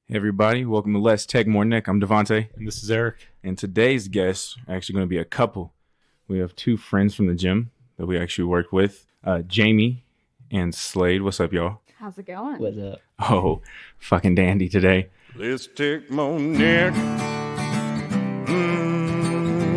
Hey everybody, welcome to Less Tech More Nick. I'm DeVante. And this is Eric. And today's guests are actually going to be a couple. We have two friends from the gym that we actually worked with, Jaymie and Slaid. What's up, y'all? How's it going? What's up? Oh, fucking dandy today. Let's take more Nick.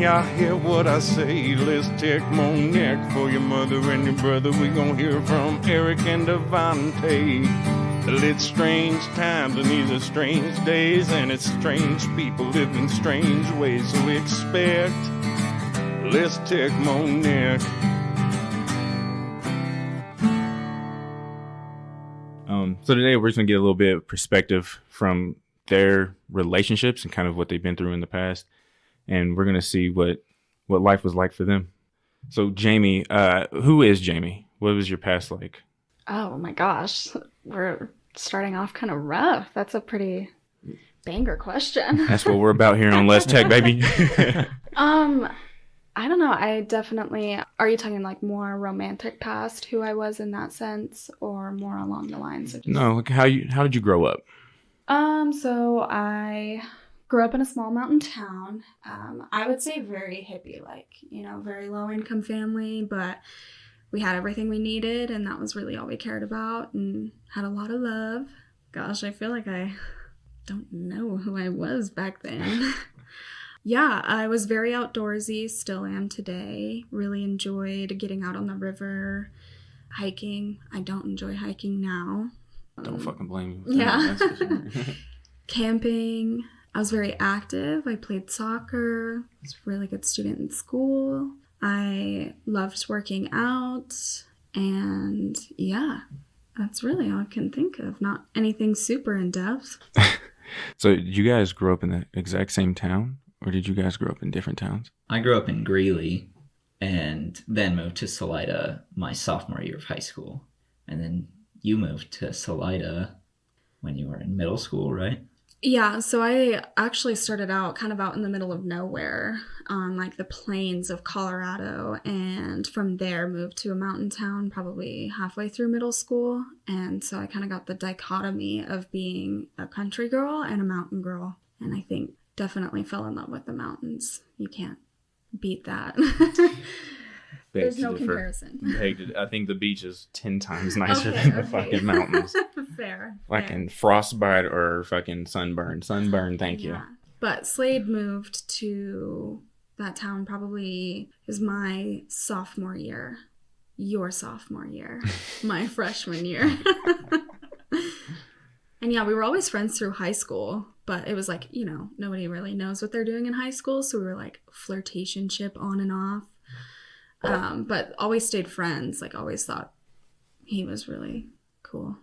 Y'all hear what I say? Let's take more Nick for your mother and your brother. We gonna hear from Eric and DeVante. It's strange times and these are strange days, and it's strange people live in strange ways. So expect, let's take more Nick. So today we're just going to get a little bit of perspective from their relationships and kind of what they've been through in the past. And we're going to see what life was like for them. So Jaymie, who is Jaymie? What was your past like? Oh my gosh, we're starting off kind of rough. That's a pretty banger question. That's what we're about here on Less Tech, baby. I don't know. I definitely, are you talking like more romantic past, who I was in that sense, or more along the lines of just... No, like how did you grow up? So I grew up in a small mountain town. I would say very hippie, like, very low income family, but we had everything we needed, and that was really all we cared about, and had a lot of love. Gosh, I feel like I don't know who I was back then. Yeah, I was very outdoorsy, still am today. Really enjoyed getting out on the river, hiking. I don't enjoy hiking now. Don't fucking blame you. Yeah. Camping. I was very active. I played soccer. I was a really good student in school. I loved working out. And yeah, that's really all I can think of. Not anything super in depth. So did you guys grow up in the exact same town? Or did you guys grow up in different towns? I grew up in Greeley and then moved to Salida my sophomore year of high school. And then you moved to Salida when you were in middle school, right? Yeah, so I actually started out kind of out in the middle of nowhere on like the plains of Colorado, and from there moved to a mountain town probably halfway through middle school. And so I kind of got the dichotomy of being a country girl and a mountain girl. And I think definitely fell in love with the mountains. You can't beat that. There's no comparison. I think the beach is 10 times nicer than the fucking mountains. Fair. Fucking frostbite or fucking sunburn. Sunburn, thank you. But Slaid moved to that town probably is my sophomore year. Your sophomore year. My freshman year. And yeah, we were always friends through high school. But it was like, nobody really knows what they're doing in high school. So we were like flirtationship on and off. But always stayed friends. Like always thought he was really cool.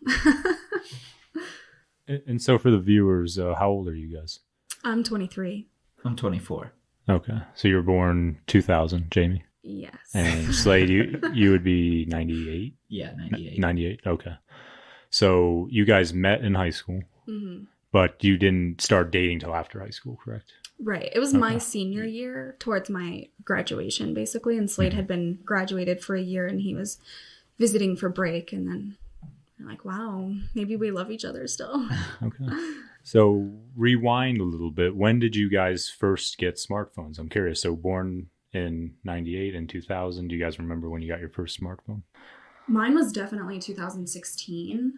And so for the viewers, how old are you guys? I'm 23. I'm 24. Okay. So you were born 2000, Jaymie? Yes. And Slaid, you would be 98? Yeah, 98. 98, okay. So you guys met in high school. Mm-hmm. But you didn't start dating till after high school, correct? Right. It was my senior year towards my graduation, basically. And Slaid had been graduated for a year, and he was visiting for break. And then we're like, wow, maybe we love each other still. Okay. So rewind a little bit. When did you guys first get smartphones? I'm curious. So born in 98 and 2000. Do you guys remember when you got your first smartphone? Mine was definitely 2016,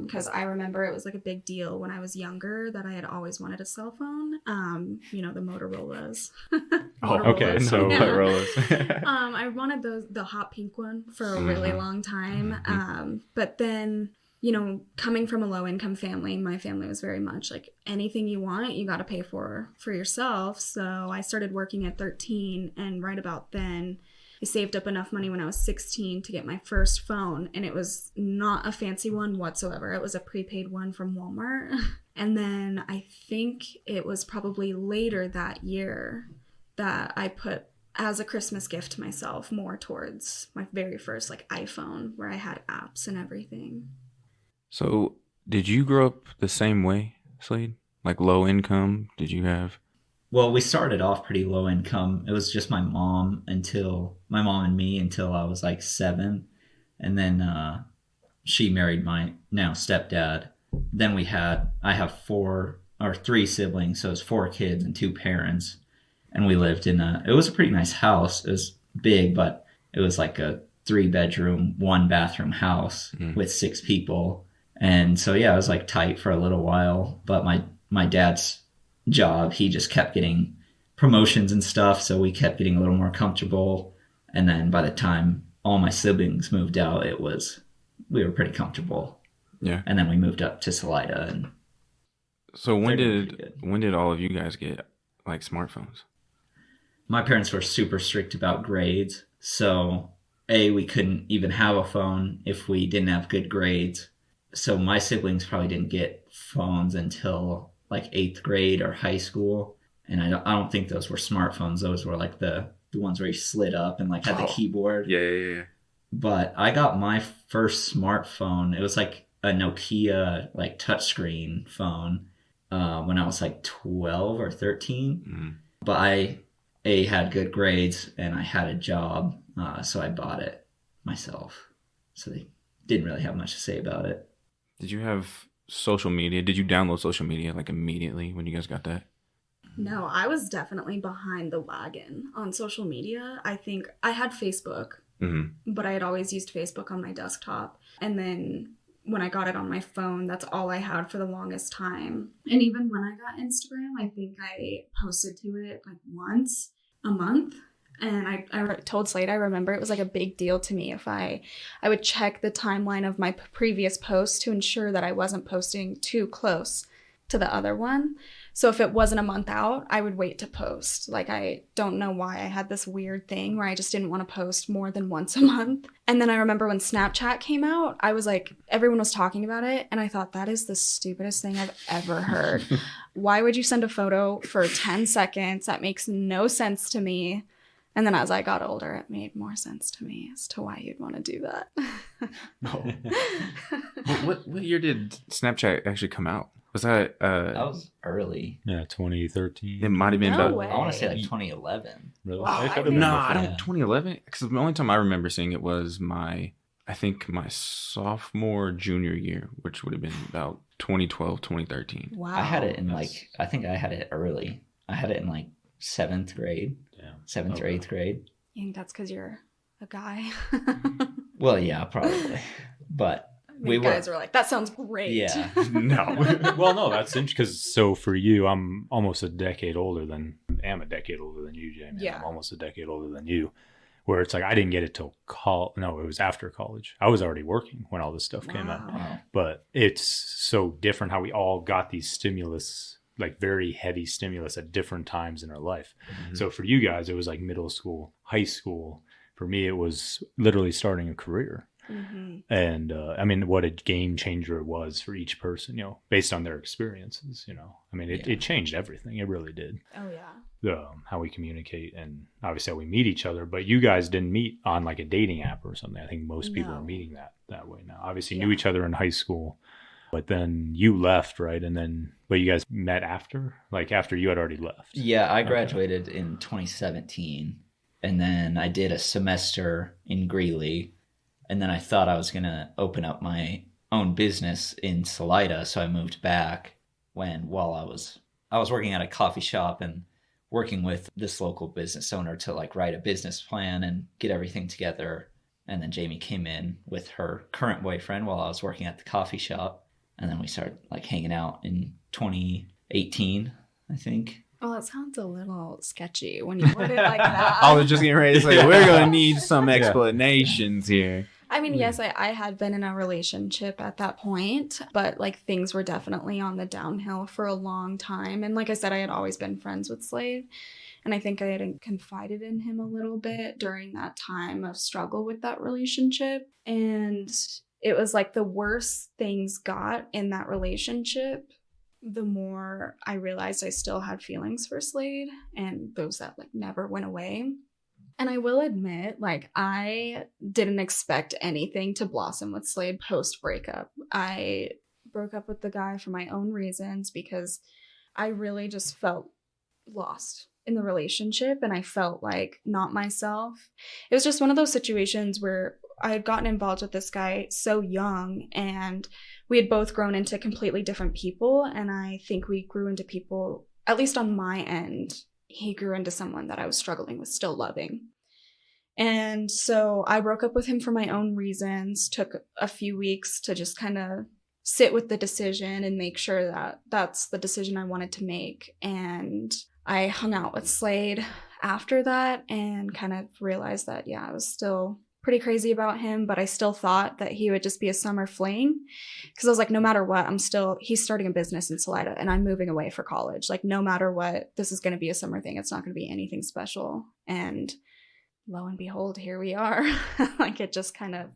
because I remember it was like a big deal when I was younger that I had always wanted a cell phone. The Motorola's. Oh, okay. So yeah. Motorola's. I wanted the hot pink one for a really long time. But then, coming from a low income family, my family was very much like anything you want, you got to pay for yourself. So I started working at 13, and right about then, I saved up enough money when I was 16 to get my first phone, and it was not a fancy one whatsoever. It was a prepaid one from Walmart. And then I think it was probably later that year that I put as a Christmas gift to myself more towards my very first iPhone, where I had apps and everything. So did you grow up the same way, Slaid? Like low income? Did you have... Well, we started off pretty low income. It was just my mom and me until I was like 7. And then she married my now stepdad. then I have 3 siblings, so it's 4 kids and 2 parents. And we lived it was a pretty nice house. It was big, but it was like a 3-bedroom, 1-bathroom house with 6 people. And so, yeah, it was like tight for a little while. But my dad's job, he just kept getting promotions and stuff. So we kept getting a little more comfortable. And then by the time all my siblings moved out, we were pretty comfortable. Yeah. And then we moved up to Salida. And so when did all of you guys get like smartphones? My parents were super strict about grades. So we couldn't even have a phone if we didn't have good grades. So my siblings probably didn't get phones until like 8th grade or high school. And I don't think those were smartphones. Those were like the ones where you slid up and like had the keyboard. Yeah. But I got my first smartphone. It was like a Nokia like touchscreen phone when I was like 12 or 13. But I had good grades and I had a job, so I bought it myself. So they didn't really have much to say about it. Did you have social media? Did you download social media like immediately when you guys got that? No, I was definitely behind the wagon on social media. I think I had Facebook, but I had always used Facebook on my desktop. And then when I got it on my phone, that's all I had for the longest time. And even when I got Instagram, I think I posted to it like once a month. And I told Slaid, I remember it was like a big deal to me if I would check the timeline of my previous post to ensure that I wasn't posting too close to the other one. So if it wasn't a month out, I would wait to post. Like, I don't know why I had this weird thing where I just didn't want to post more than once a month. And then I remember when Snapchat came out, I was like, everyone was talking about it. And I thought, that is the stupidest thing I've ever heard. Why would you send a photo for 10 seconds? That makes no sense to me. And then as I got older, it made more sense to me as to why you'd want to do that. What year did Snapchat actually come out? Was that? That was early. Yeah, 2013. It might have been No about. way. I want to say like 2011. Really? Wow, It could have I been No, I before. don't. 2011. Because the only time I remember seeing it was my sophomore, junior year, which would have been about 2012, 2013. Wow. I had it in I think I had it early. I had it in like 7th grade. Yeah. 7th or 8th grade. You think that's because you're a guy? Well, yeah, probably. But You guys were like, that sounds great. Yeah. No. Well, no, that's interesting because so for you, I'm almost a decade older than you, Jaymie. Yeah. I'm almost a decade older than you. Where it's like I didn't get it till no, it was after college. I was already working when all this stuff came out. Wow. But it's so different how we all got these stimulus, like very heavy stimulus at different times in our life. Mm-hmm. So for you guys, it was like middle school, high school. For me, it was literally starting a career. Mm-hmm. And I mean, what a game changer it was for each person, based on their experiences, I mean, it changed everything. It really did. Oh, yeah. How we communicate and obviously how we meet each other. But you guys didn't meet on like a dating app or something. I think most people are meeting that way now. Obviously, knew each other in high school, but then you left, right? And then, but you guys met after you had already left. Yeah, I graduated in 2017. And then I did a semester in Greeley. And then I thought I was going to open up my own business in Salida. So I moved back while I was working at a coffee shop and working with this local business owner to like write a business plan and get everything together. And then Jaymie came in with her current boyfriend while I was working at the coffee shop. And then we started like hanging out in 2018, I think. Well, it sounds a little sketchy when you word it like that. I was just getting ready to say, we're going to need some explanations here. I mean, yes, I had been in a relationship at that point, but like things were definitely on the downhill for a long time. And like I said, I had always been friends with Slaid. And I think I had confided in him a little bit during that time of struggle with that relationship. And it was like the worse things got in that relationship, the more I realized I still had feelings for Slaid, and those that like never went away. And I will admit, like, I didn't expect anything to blossom with Slaid post breakup. I broke up with the guy for my own reasons because I really just felt lost in the relationship and I felt like not myself. It was just one of those situations where I had gotten involved with this guy so young, and we had both grown into completely different people. And I think we grew into people, at least on my end, he grew into someone that I was struggling with still loving. And so I broke up with him for my own reasons, took a few weeks to just kind of sit with the decision and make sure that that's the decision I wanted to make. And I hung out with Slaid after that and kind of realized that, yeah, I was still pretty crazy about him, but I still thought that he would just be a summer fling. Because I was like, no matter what, he's starting a business in Salida and I'm moving away for college. Like, no matter what, this is going to be a summer thing. It's not going to be anything special. And lo and behold, here we are. Like, it just kind of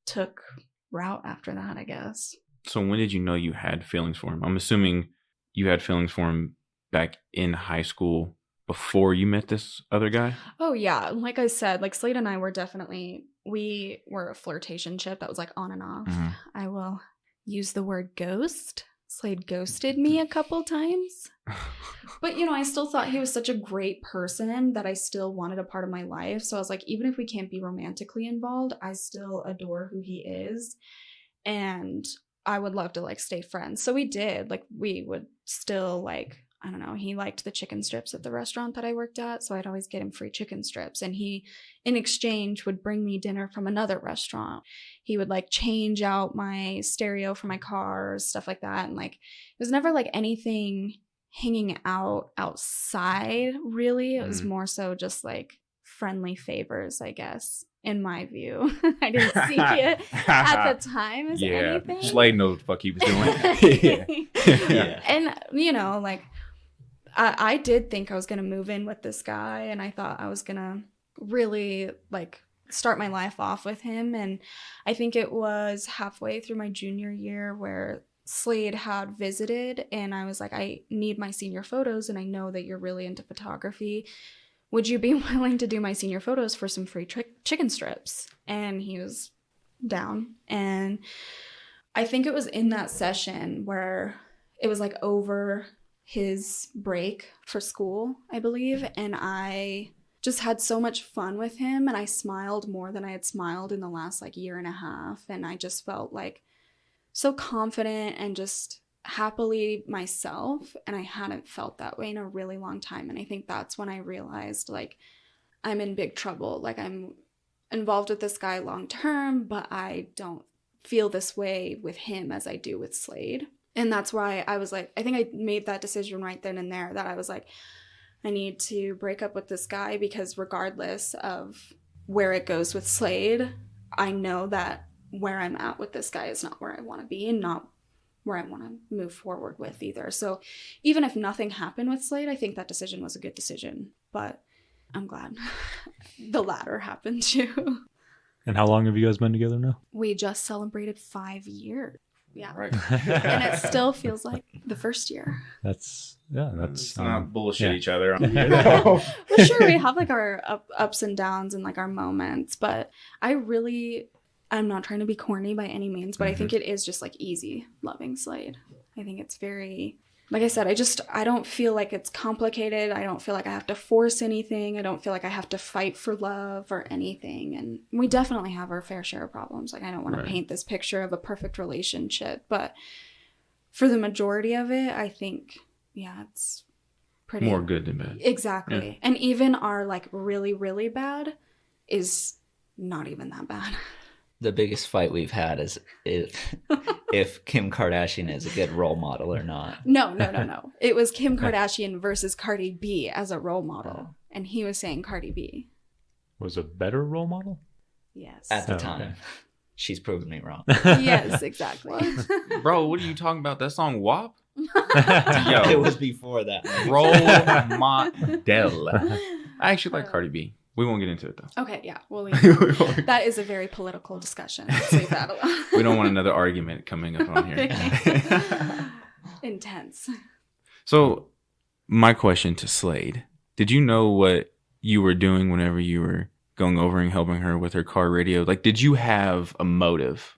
took route after that, I guess. So when did you know you had feelings for him? I'm assuming you had feelings for him back in high school before you met this other guy? Oh, yeah. Like I said, like Slaid and I were we were a flirtationship that was like on and off. Mm-hmm. I will use the word ghost. Slaid ghosted me a couple times. But, I still thought he was such a great person that I still wanted a part of my life. So I was like, even if we can't be romantically involved, I still adore who he is. And I would love to like stay friends. So we did. Like, we would still like, I don't know, he liked the chicken strips at the restaurant that I worked at. So I'd always get him free chicken strips. And he, in exchange, would bring me dinner from another restaurant. He would like change out my stereo for my car, stuff like that. And like, it was never like anything hanging out outside, really. It was more so just like friendly favors, I guess, in my view. I didn't see it at the time as anything. Slaid knows what the fuck he was doing. Yeah. And, like, I did think I was going to move in with this guy, and I thought I was going to really, like, start my life off with him. And I think it was halfway through my junior year where Slaid had visited, and I was like, I need my senior photos, and I know that you're really into photography. Would you be willing to do my senior photos for some free chicken strips? And he was down. And I think it was in that session where it was like over his break for school, I believe. And I just had so much fun with him, and I smiled more than I had smiled in the last like year and a half. And I just felt like so confident and just happily myself, and I hadn't felt that way in a really long time. And I think that's when I realized, like, I'm in big trouble. Like, I'm involved with this guy long term, but I don't feel this way with him as I do with Slaid. And that's why I was like, I think I made that decision right then and there, that I was like, I need to break up with this guy, because regardless of where it goes with Slaid, I know that where I'm at with this guy is not where I want to be, and not where I want to move forward with either. So even if nothing happened with Slaid, I think that decision was a good decision. But I'm glad the latter happened too. And how long have you guys been together now? We just celebrated 5 years. Yeah. Right. And it still feels like the first year. That's not bullshit each other. For sure, we have like our ups and downs and like our moments, but I'm not trying to be corny by any means, but I think it is just like easy loving Slaid. I think it's very, like I said, I don't feel like it's complicated. I don't feel like I have to force anything. I don't feel like I have to fight for love or anything. And we definitely have our fair share of problems. Like, I don't want to paint this picture of a perfect relationship, but for the majority of it, I think, yeah, it's pretty more good than bad. Exactly. Yeah. And even our like really, really bad is not even that bad. The biggest fight we've had is if Kim Kardashian is a good role model or not. No. It was Kim Kardashian versus Cardi B as a role model. And he was saying Cardi B was a better role model? Yes. At the time. Okay. She's proven me wrong. Yes, exactly. Bro, what are you talking about? That song WAP? Yo, it was before that. Role model. I actually like Cardi B. We won't get into it, though. Okay, yeah. Well, that is a very political discussion. Let's leave that alone. We don't want another argument coming up on here. Intense. So, my question to Slaid. Did you know what you were doing whenever you were going over and helping her with her car radio? Like, did you have a motive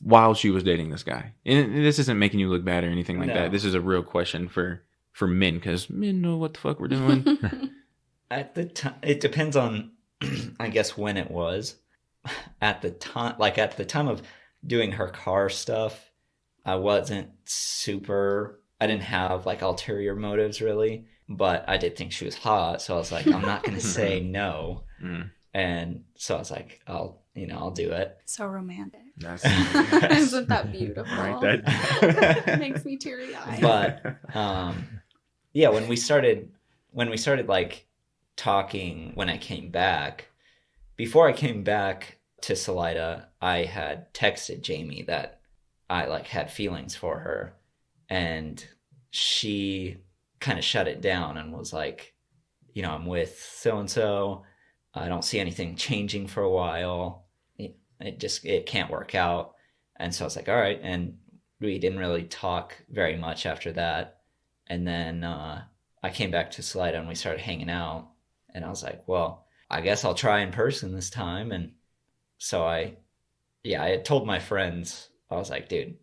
while she was dating this guy? And this isn't making you look bad or anything like that. This is a real question for men, because men know what the fuck we're doing. At the time, it depends on, I guess, when it was. At the time of doing her car stuff, I wasn't I didn't have like ulterior motives really, but I did think she was hot. So I was like, I'm not going to say no. And so I was like, I'll do it. So romantic. Isn't that beautiful? Right, that makes me teary-eyed. But yeah, when we started like talking when I came back, before I came back to Salida, I had texted Jaymie that I like had feelings for her, and she kind of shut it down and was like, I'm with so-and-so. I don't see anything changing for a while. It can't work out. And so I was like, all right. And we didn't really talk very much after that. And then I came back to Salida and we started hanging out. And I was like, well, I guess I'll try in person this time. And so I had told my friends, I was like, dude,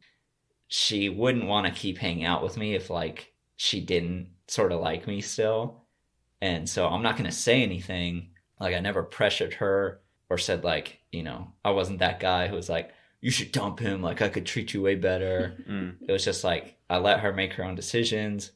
she wouldn't want to keep hanging out with me if like she didn't sort of like me still. And so I'm not going to say anything. Like I never pressured her or said like, I wasn't that guy who was like, you should dump him. Like I could treat you way better. It was just like, I let her make her own decisions.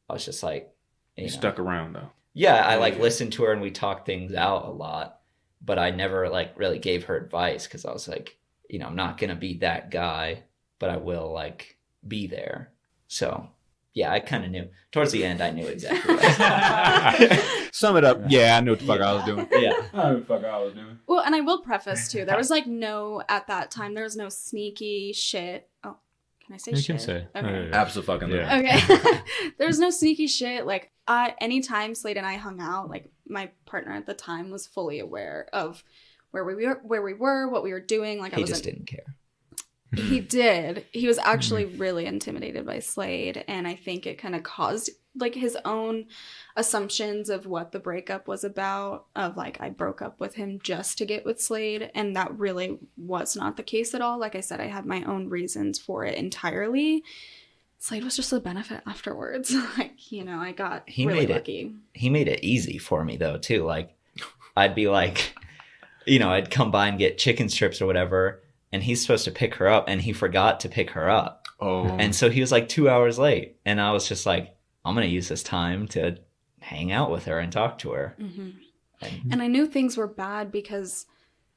I was just like, you stuck around though. Yeah. I like listened to her and we talked things out a lot, but I never like really gave her advice. Cause I was like, I'm not going to be that guy, but I will like be there. So yeah, I kind of knew. Towards the end, I knew exactly what Sum it up. Yeah, I knew what the fuck I was doing. Yeah. I knew what the fuck I was doing. Well, and I will preface too, there was like at that time, there was no sneaky shit. Oh, can I say You shit? can say. Okay. Absolutely. Yeah. Okay. There was no sneaky shit. Like anytime Slaid and I hung out, like my partner at the time was fully aware of where we were, what we were doing. Like he just didn't care. He did. He was actually really intimidated by Slaid, and I think it kind of caused like his own assumptions of what the breakup was about, of like I broke up with him just to get with Slaid, and that really was not the case at all. Like I said, I had my own reasons for it entirely. Slaid was just a benefit afterwards. Like, I got really lucky. He made it easy for me though too. Like I'd be like, I'd come by and get chicken strips or whatever, and he's supposed to pick her up, and he forgot to pick her up. Oh. And so he was like 2 hours late. And I was just like, I'm going to use this time to hang out with her and talk to her. Mm-hmm. And I knew things were bad because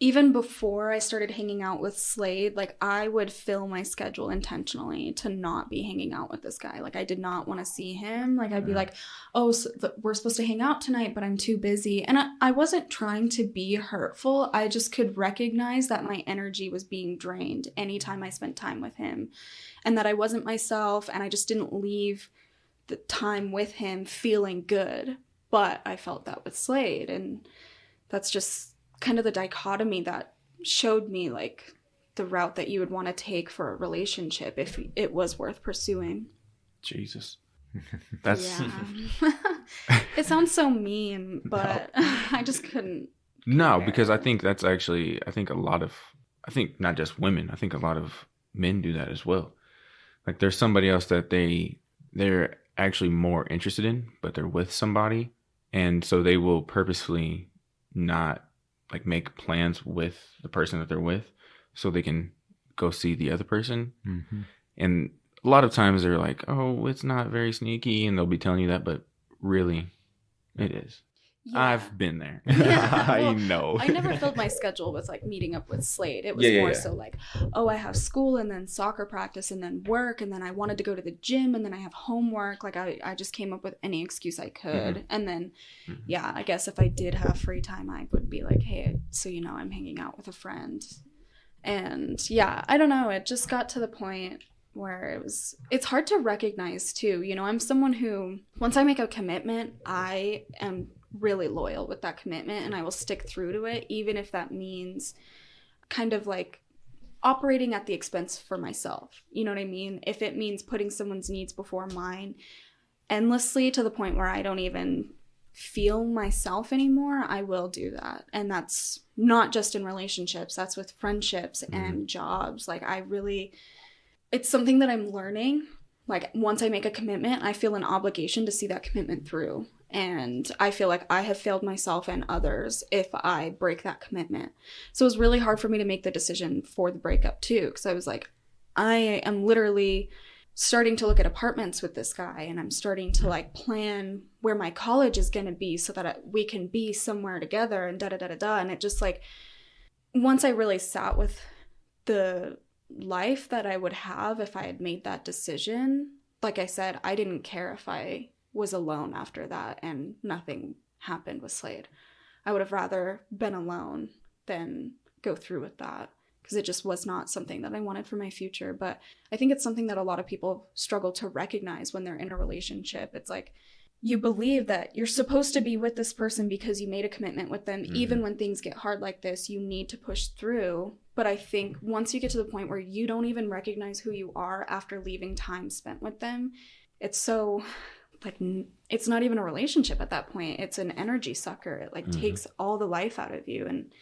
even before I started hanging out with Slaid, like I would fill my schedule intentionally to not be hanging out with this guy. Like I did not want to see him. Like I'd be like, oh, so we're supposed to hang out tonight, but I'm too busy. And I wasn't trying to be hurtful. I just could recognize that my energy was being drained anytime I spent time with him, and that I wasn't myself, and I just didn't leave the time with him feeling good. But I felt that with Slaid, and that's just kind of the dichotomy that showed me like the route that you would want to take for a relationship if it was worth pursuing. Jesus. That's It sounds so mean, but no. I just couldn't. No, because I think that's actually, I think not just women, I think a lot of men do that as well. Like there's somebody else that they're actually more interested in, but they're with somebody, and so they will purposefully not like make plans with the person that they're with so they can go see the other person. Mm-hmm. And a lot of times they're like, oh, it's not very sneaky, and they'll be telling you that, but really it is. Yeah. I've been there. Yeah. I know. I never filled my schedule with like meeting up with Slaid. It was more so like, oh, I have school and then soccer practice and then work, and then I wanted to go to the gym, and then I have homework. Like I just came up with any excuse I could. Mm-hmm. And then, I guess if I did have free time, I would be like, hey, so I'm hanging out with a friend. And I don't know. It just got to the point where it's hard to recognize too. I'm someone who, once I make a commitment, I am really loyal with that commitment, and I will stick through to it, even if that means kind of like operating at the expense for myself. You know what I mean? If it means putting someone's needs before mine endlessly to the point where I don't even feel myself anymore, I will do that. And that's not just in relationships, that's with friendships and jobs. Like it's something that I'm learning. Like once I make a commitment, I feel an obligation to see that commitment through. And I feel like I have failed myself and others if I break that commitment. So it was really hard for me to make the decision for the breakup too, because I was like, I am literally starting to look at apartments with this guy, and I'm starting to like plan where my college is going to be so that we can be somewhere together and da-da-da-da-da. And it just like, once I really sat with the life that I would have if I had made that decision, like I said, I didn't care if I was alone after that and nothing happened with Slaid. I would have rather been alone than go through with that, because it just was not something that I wanted for my future. But I think it's something that a lot of people struggle to recognize when they're in a relationship. It's like, you believe that you're supposed to be with this person because you made a commitment with them. Even when things get hard like this, you need to push through. But I think once you get to the point where you don't even recognize who you are after leaving time spent with them, it's so like, it's not even a relationship at that point. It's an energy sucker. It like takes all the life out of you. And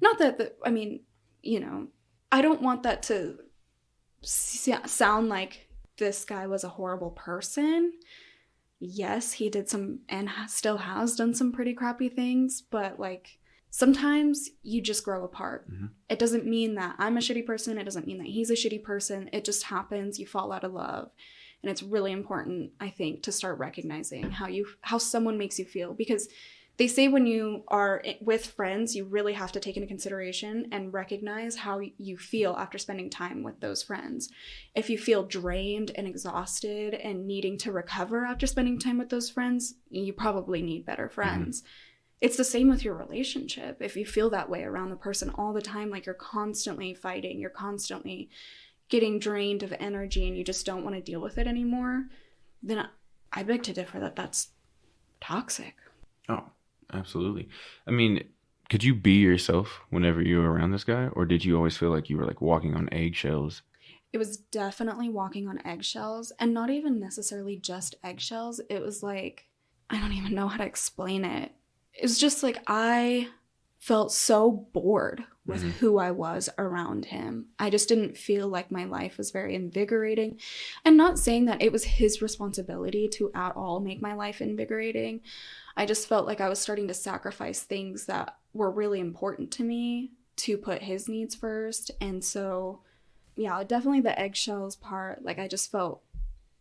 not that, I mean, you know, I don't want that to sound like this guy was a horrible person. Yes, he did some and still has done some pretty crappy things, but like sometimes you just grow apart. It doesn't mean that I'm a shitty person. It doesn't mean that he's a shitty person. It just happens. You fall out of love. And it's really important, I think, to start recognizing how someone makes you feel, because they say when you are with friends, you really have to take into consideration and recognize how you feel after spending time with those friends. If you feel drained and exhausted and needing to recover after spending time with those friends, you probably need better friends. It's the same with your relationship. If you feel that way around the person all the time, like you're constantly fighting, you're constantly getting drained of energy and you just don't want to deal with it anymore, then I beg to differ that that's toxic. Oh, absolutely. I mean, could you be yourself whenever you were around this guy, or did you always feel like you were like walking on eggshells? It was definitely walking on eggshells, and not even necessarily just eggshells. It was like, I don't even know how to explain it. It was just like I felt so bored with who I was around him. I just didn't feel like my life was very invigorating. And not saying that it was his responsibility to at all make my life invigorating. I just felt like I was starting to sacrifice things that were really important to me to put his needs first. And so, yeah, definitely the eggshells part. Like I just felt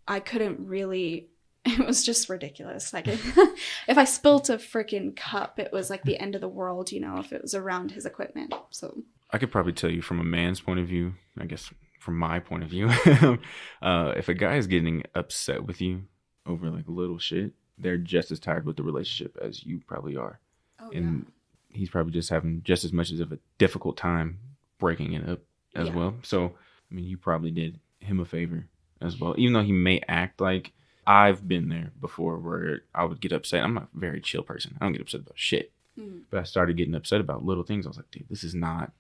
I couldn't really, it was just ridiculous. Like if I spilt a freaking cup, it was like the end of the world, you know, if it was around his equipment. So I could probably tell you from a man's point of view, I guess from my point of view, if a guy is getting upset with you over like little shit, they're just as tired with the relationship as you probably are. Oh, and he's probably just having just as much of a difficult time breaking it up as well. So, I mean, you probably did him a favor as well, even though he may act like, I've been there before where I would get upset. I'm a very chill person. I don't get upset about shit. But I started getting upset about little things. I was like, dude, this is not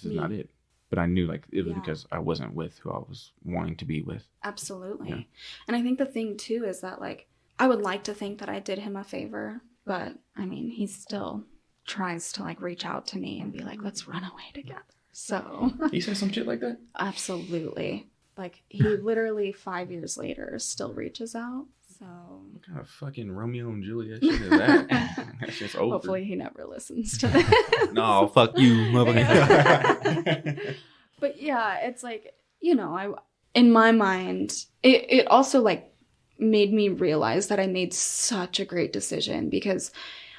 it. But I knew like it was because I wasn't with who I was wanting to be with. Absolutely. Yeah. And I think the thing too is that like, I would like to think that I did him a favor, but I mean, he still tries to like reach out to me and be like, let's run away together. So He said some shit like that? absolutely. Like he literally 5 years later still reaches out. So What kind of fucking Romeo and Juliet shit is that? That shit's over. hopefully he never listens to this. No, fuck you, motherfucker. But yeah, it's like, you know, in my mind, it also like made me realize that I made such a great decision, because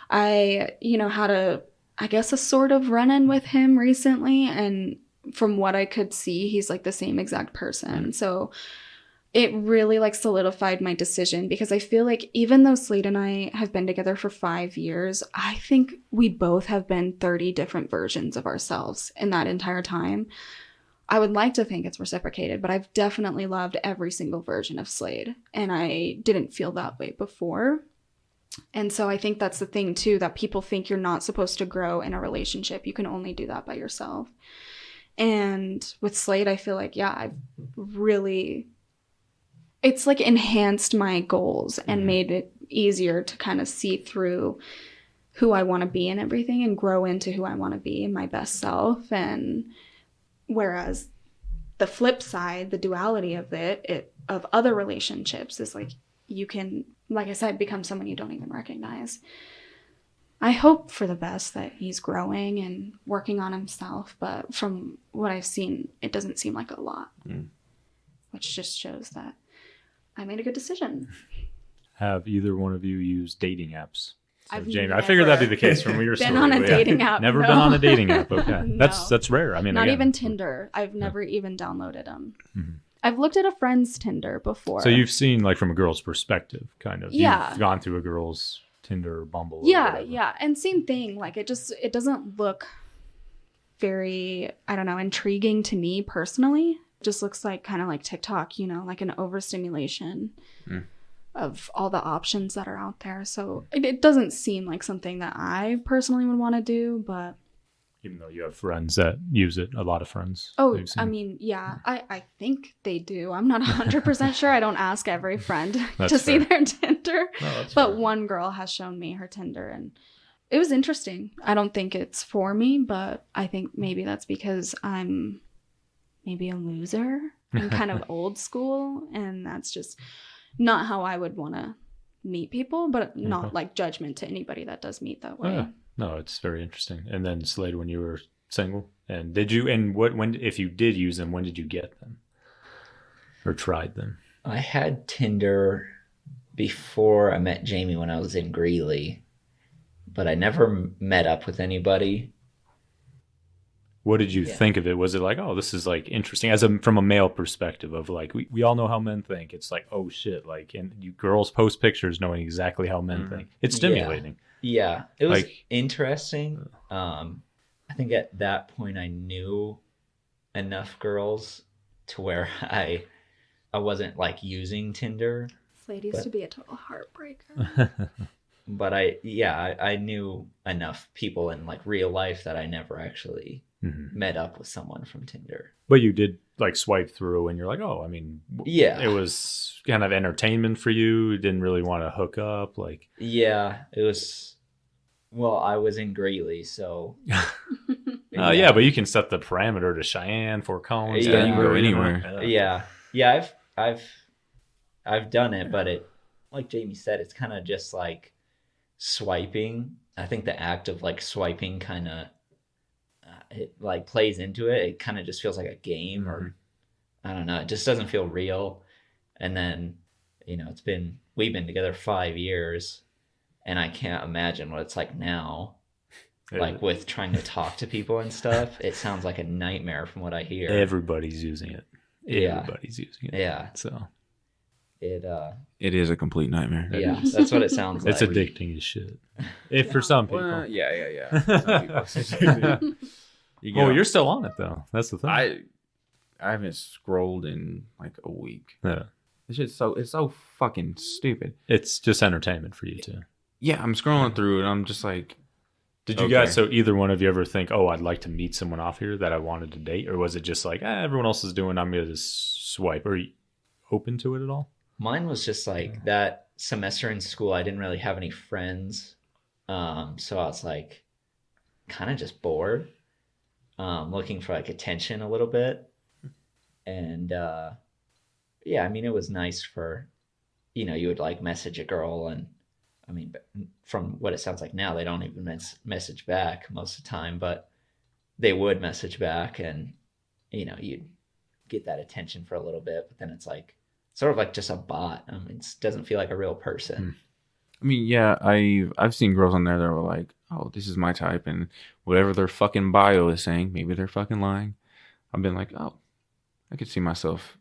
I, you know, had a sort of run-in with him recently, and from what I could see, he's like the same exact person. So it really like solidified my decision, because I feel like even though Slaid and I have been together for 5 years, I think we both have been 30 different versions of ourselves in that entire time. I would like to think it's reciprocated, but I've definitely loved every single version of Slaid, and I didn't feel that way before. And so I think that's the thing too, that people think you're not supposed to grow in a relationship. You can only do that by yourself. And with Slaid, I feel like, I've really, it's like enhanced my goals and made it easier to kind of see through who I want to be and everything, and grow into who I want to be, my best self. And whereas the flip side, the duality of of other relationships is like, you can, like I said, become someone you don't even recognize. I hope for the best that he's growing and working on himself, but from what I've seen, it doesn't seem like a lot, which just shows that I made a good decision. Have either one of you used dating apps? So, I've Jaymie, I figured that'd be the case from your story. been on a dating app. Never no. been on a dating app. Okay, No. that's rare. I mean, not again, even Tinder. I've never even downloaded them. I've looked at a friend's Tinder before. So you've seen like from a girl's perspective, kind of. Yeah. You've gone through a girl's Tinder or Bumble. Or Yeah, whatever. yeah. And same thing. Like it doesn't look very, I don't know, intriguing to me personally. It just looks like kind of like TikTok, you know, like an overstimulation of all the options that are out there. So it doesn't seem like something that I personally would want to do, but Even though you have friends that use it, a lot of friends. oh, I've seen. I mean, yeah, I think they do. I'm not 100% sure. I don't ask every friend That's to see fair. their Tinder. that's But fair. one girl has shown me her Tinder and it was interesting. I don't think it's for me, but I think maybe that's because I'm maybe a loser. I'm kind of old school and that's just not how I would want to meet people, but not like judgment to anybody that does meet that way. Yeah. No, it's very interesting. And then Slaid, when you were single, and did you? And when if you did use them, when did you get them or tried them? I had Tinder before I met Jaymie when I was in Greeley, but I never met up with anybody. What did you think of it? Was it like, oh, this is like interesting from a male perspective of like, we all know how men think. It's like, oh shit. Like, and you girls post pictures knowing exactly how men think. It's stimulating. Yeah, it was Like- interesting. I think at that point I knew enough girls to where I wasn't like using Tinder, Slaid used to be a total heartbreaker. but I knew enough people in like real life that I never actually met up with someone from Tinder. But you did like swipe through and you're like, oh, I mean, Yeah. it was kind of entertainment for you. You didn't really want to hook up. Like, Yeah, it was. Well, I was in Greeley, so yeah, but you can set the parameter to Cheyenne, Fort Collins. Yeah, you can go anywhere. yeah. I've done it, but it, like Jaymie said, it's kind of just like swiping. I think the act of like swiping kind of it like plays into it. It kind of just feels like a game, or I don't know. It just doesn't feel real. And then, you know, we've been together 5 years, and I can't imagine what it's like now. Like with trying to talk to people and stuff, it sounds like a nightmare from what I hear. Everybody's using it. Yeah. Everybody's using it. Yeah, So It is a complete nightmare. yeah, that's what it sounds like. it's addicting as shit. If for some people. Well, yeah. Some people. You Well, go- you're still on it though. That's the thing. I haven't scrolled in like a week. Yeah. It's so fucking stupid. It's just entertainment for you too. Yeah, I'm scrolling through it. I'm just like, Did you Okay. guys, so either one of you ever think, oh, I'd like to meet someone off here that I wanted to date? Or was it just like, everyone else is doing, I'm going to just swipe? Are you open to it at all? Mine was just like that semester in school, I didn't really have any friends. So I was like kind of just bored, looking for like attention a little bit. And yeah, I mean, it was nice for, you know, you would like message a girl, and I mean, from what it sounds like now, they don't even message back most of the time, but they would message back, and, you know, you'd get that attention for a little bit, but then it's like sort of like just a bot. I mean, it doesn't feel like a real person. I mean, yeah, I've seen girls on there that were like, oh, this is my type, and whatever their fucking bio is saying, maybe they're fucking lying. I've been like, oh, I could see myself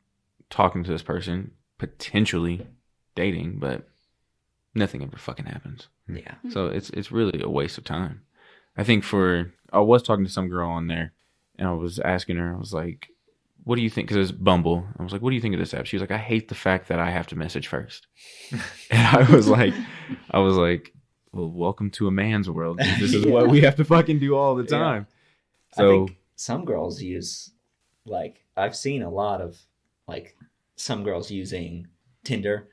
talking to this person, potentially dating, but nothing ever fucking happens. Yeah. So it's really a waste of time. I think I was talking to some girl on there, and I was asking her, I was like, what do you think? Because it's Bumble. I was like, what do you think of this app? She was like, I hate the fact that I have to message first. And I was like, well, welcome to a man's world. This is what we have to fucking do all the time. I So think some girls use, like, I've seen a lot of like some girls using Tinder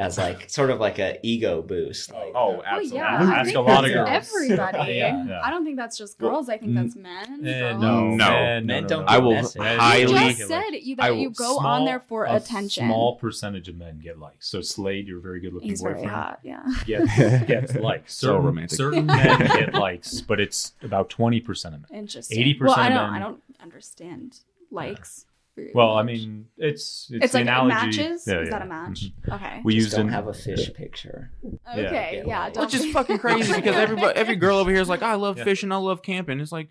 as like sort of like a ego boost. Like, absolutely. Yeah, I ask a lot of girls. Everybody. Yeah. I don't think that's just girls. I think that's men. No. Men don't. I will You highly. just said that you go on there for attention. A small percentage of men get likes. So Slaid, you're a very good looking He's boyfriend. very hot. Yeah. Gets likes. So romantic. Certain men get likes, but it's about 20% of men. Interesting. 80% well, of men. I don't understand likes. Well, I mean, it's the like analogy. Matches. Is that a match? Mm-hmm. Okay. We just don't have a fish picture. Okay, yeah. Which is fucking crazy because every girl over here is like, I love fishing, I love camping. It's like,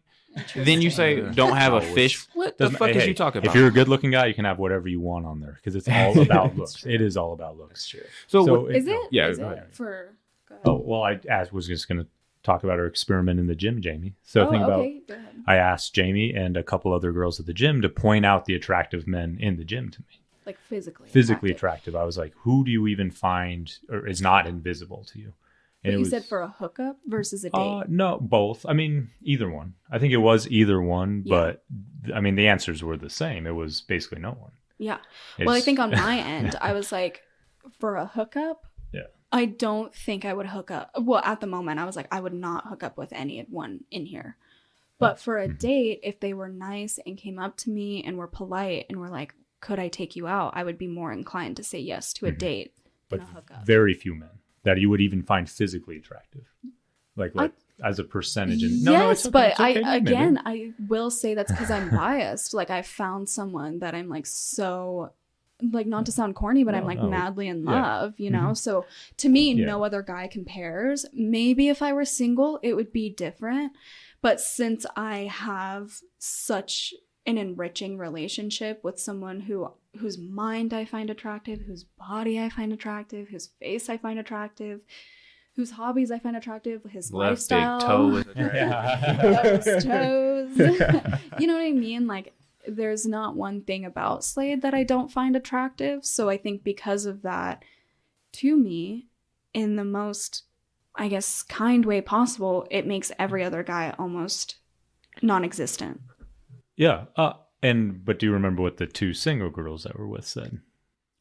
then you say don't have a fish. What the fuck is you talking about? If you're a good looking guy, you can have whatever you want on there because it's all about looks. It is all about looks. That's true. So is it? Yeah. Is it for? Go ahead. Oh well, was just going to talk about our experiment in the gym, Jaymie. So think about. Go ahead. I asked Jaymie and a couple other girls at the gym to point out the attractive men in the gym to me. Like physically attractive. I was like, who do you even find or is not invisible to you? And but you said for a hookup versus a date? No, both. I mean, either one. I think it was either one, but I mean, the answers were the same. It was basically no one. Yeah. Well, I think on my end, I was like, for a hookup, I don't think I would hook up. Well, at the moment, I was like, I would not hook up with anyone in here. But for a date, if they were nice and came up to me and were polite and were like, could I take you out? I would be more inclined to say yes to a date than a hookup. Very few men that you would even find physically attractive. Like as a percentage. Yes, but I will say that's because I'm biased. Like I found someone that I'm like so... like not to sound corny, but I'm like madly in love, you know? So to me, no other guy compares. Maybe if I were single, it would be different. But since I have such an enriching relationship with someone whose mind I find attractive, whose body I find attractive, whose face I find attractive, whose hobbies I find attractive, his lifestyle. Big toe is attractive. His toes. You know what I mean? Like, there's not one thing about Slaid that I don't find attractive. So I think because of that, to me, in the most, I guess, kind way possible, it makes every other guy almost non-existent. Yeah. But do you remember what the two single girls that were with said?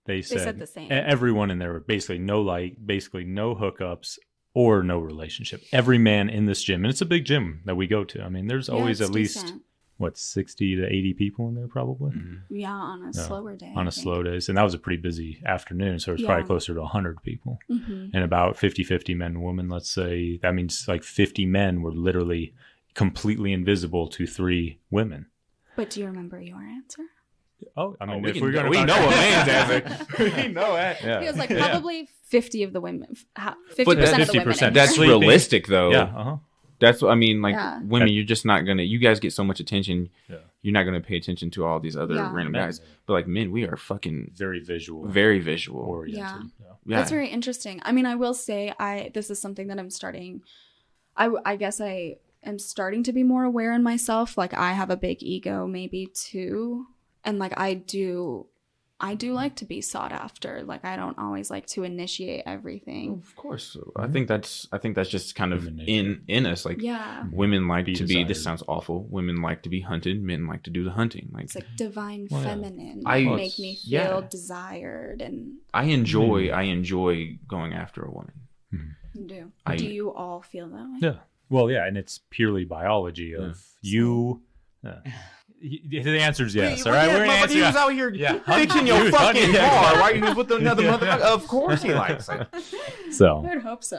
They said the same. Everyone in there were basically no hookups or no relationship. Every man in this gym, and it's a big gym that we go to. I mean, there's always at least... 60 to 80 people in there probably? Mm-hmm. Yeah, on a slower day. On a slow day. And that was a pretty busy afternoon, so it was probably closer to 100 people. Mm-hmm. And about 50-50 men and women, let's say. That means like 50 men were literally completely invisible to 3 women. But do you remember your answer? Oh, I mean, we know a man's answer. We know that. Yeah. He was like, probably 50 of the women. 50% of the women. That's realistic, though. Yeah, uh-huh. That's what I mean. Like women, you're just not gonna. You guys get so much attention. Yeah. You're not gonna pay attention to all these other random guys. But like men, we are fucking very visual oriented. Yeah. That's very interesting. I mean, I will say, this is something that I'm starting. I guess I am starting to be more aware in myself. Like I have a big ego, maybe too, and like I do like to be sought after. Like I don't always like to initiate everything. Of course. I think that's just kind of in us. Like women like to be, this sounds awful. Women like to be hunted. Men like to do the hunting. Like it's like divine feminine. Make me feel desired, and I enjoy going after a woman. You do. Do you all feel that way? Yeah. Well, yeah, and it's purely biology of you. The answer is yes. All right, we're gonna answer. He was out here fixing your fucking car. Why you with another motherfucker? Of course he likes it. So I would hope so.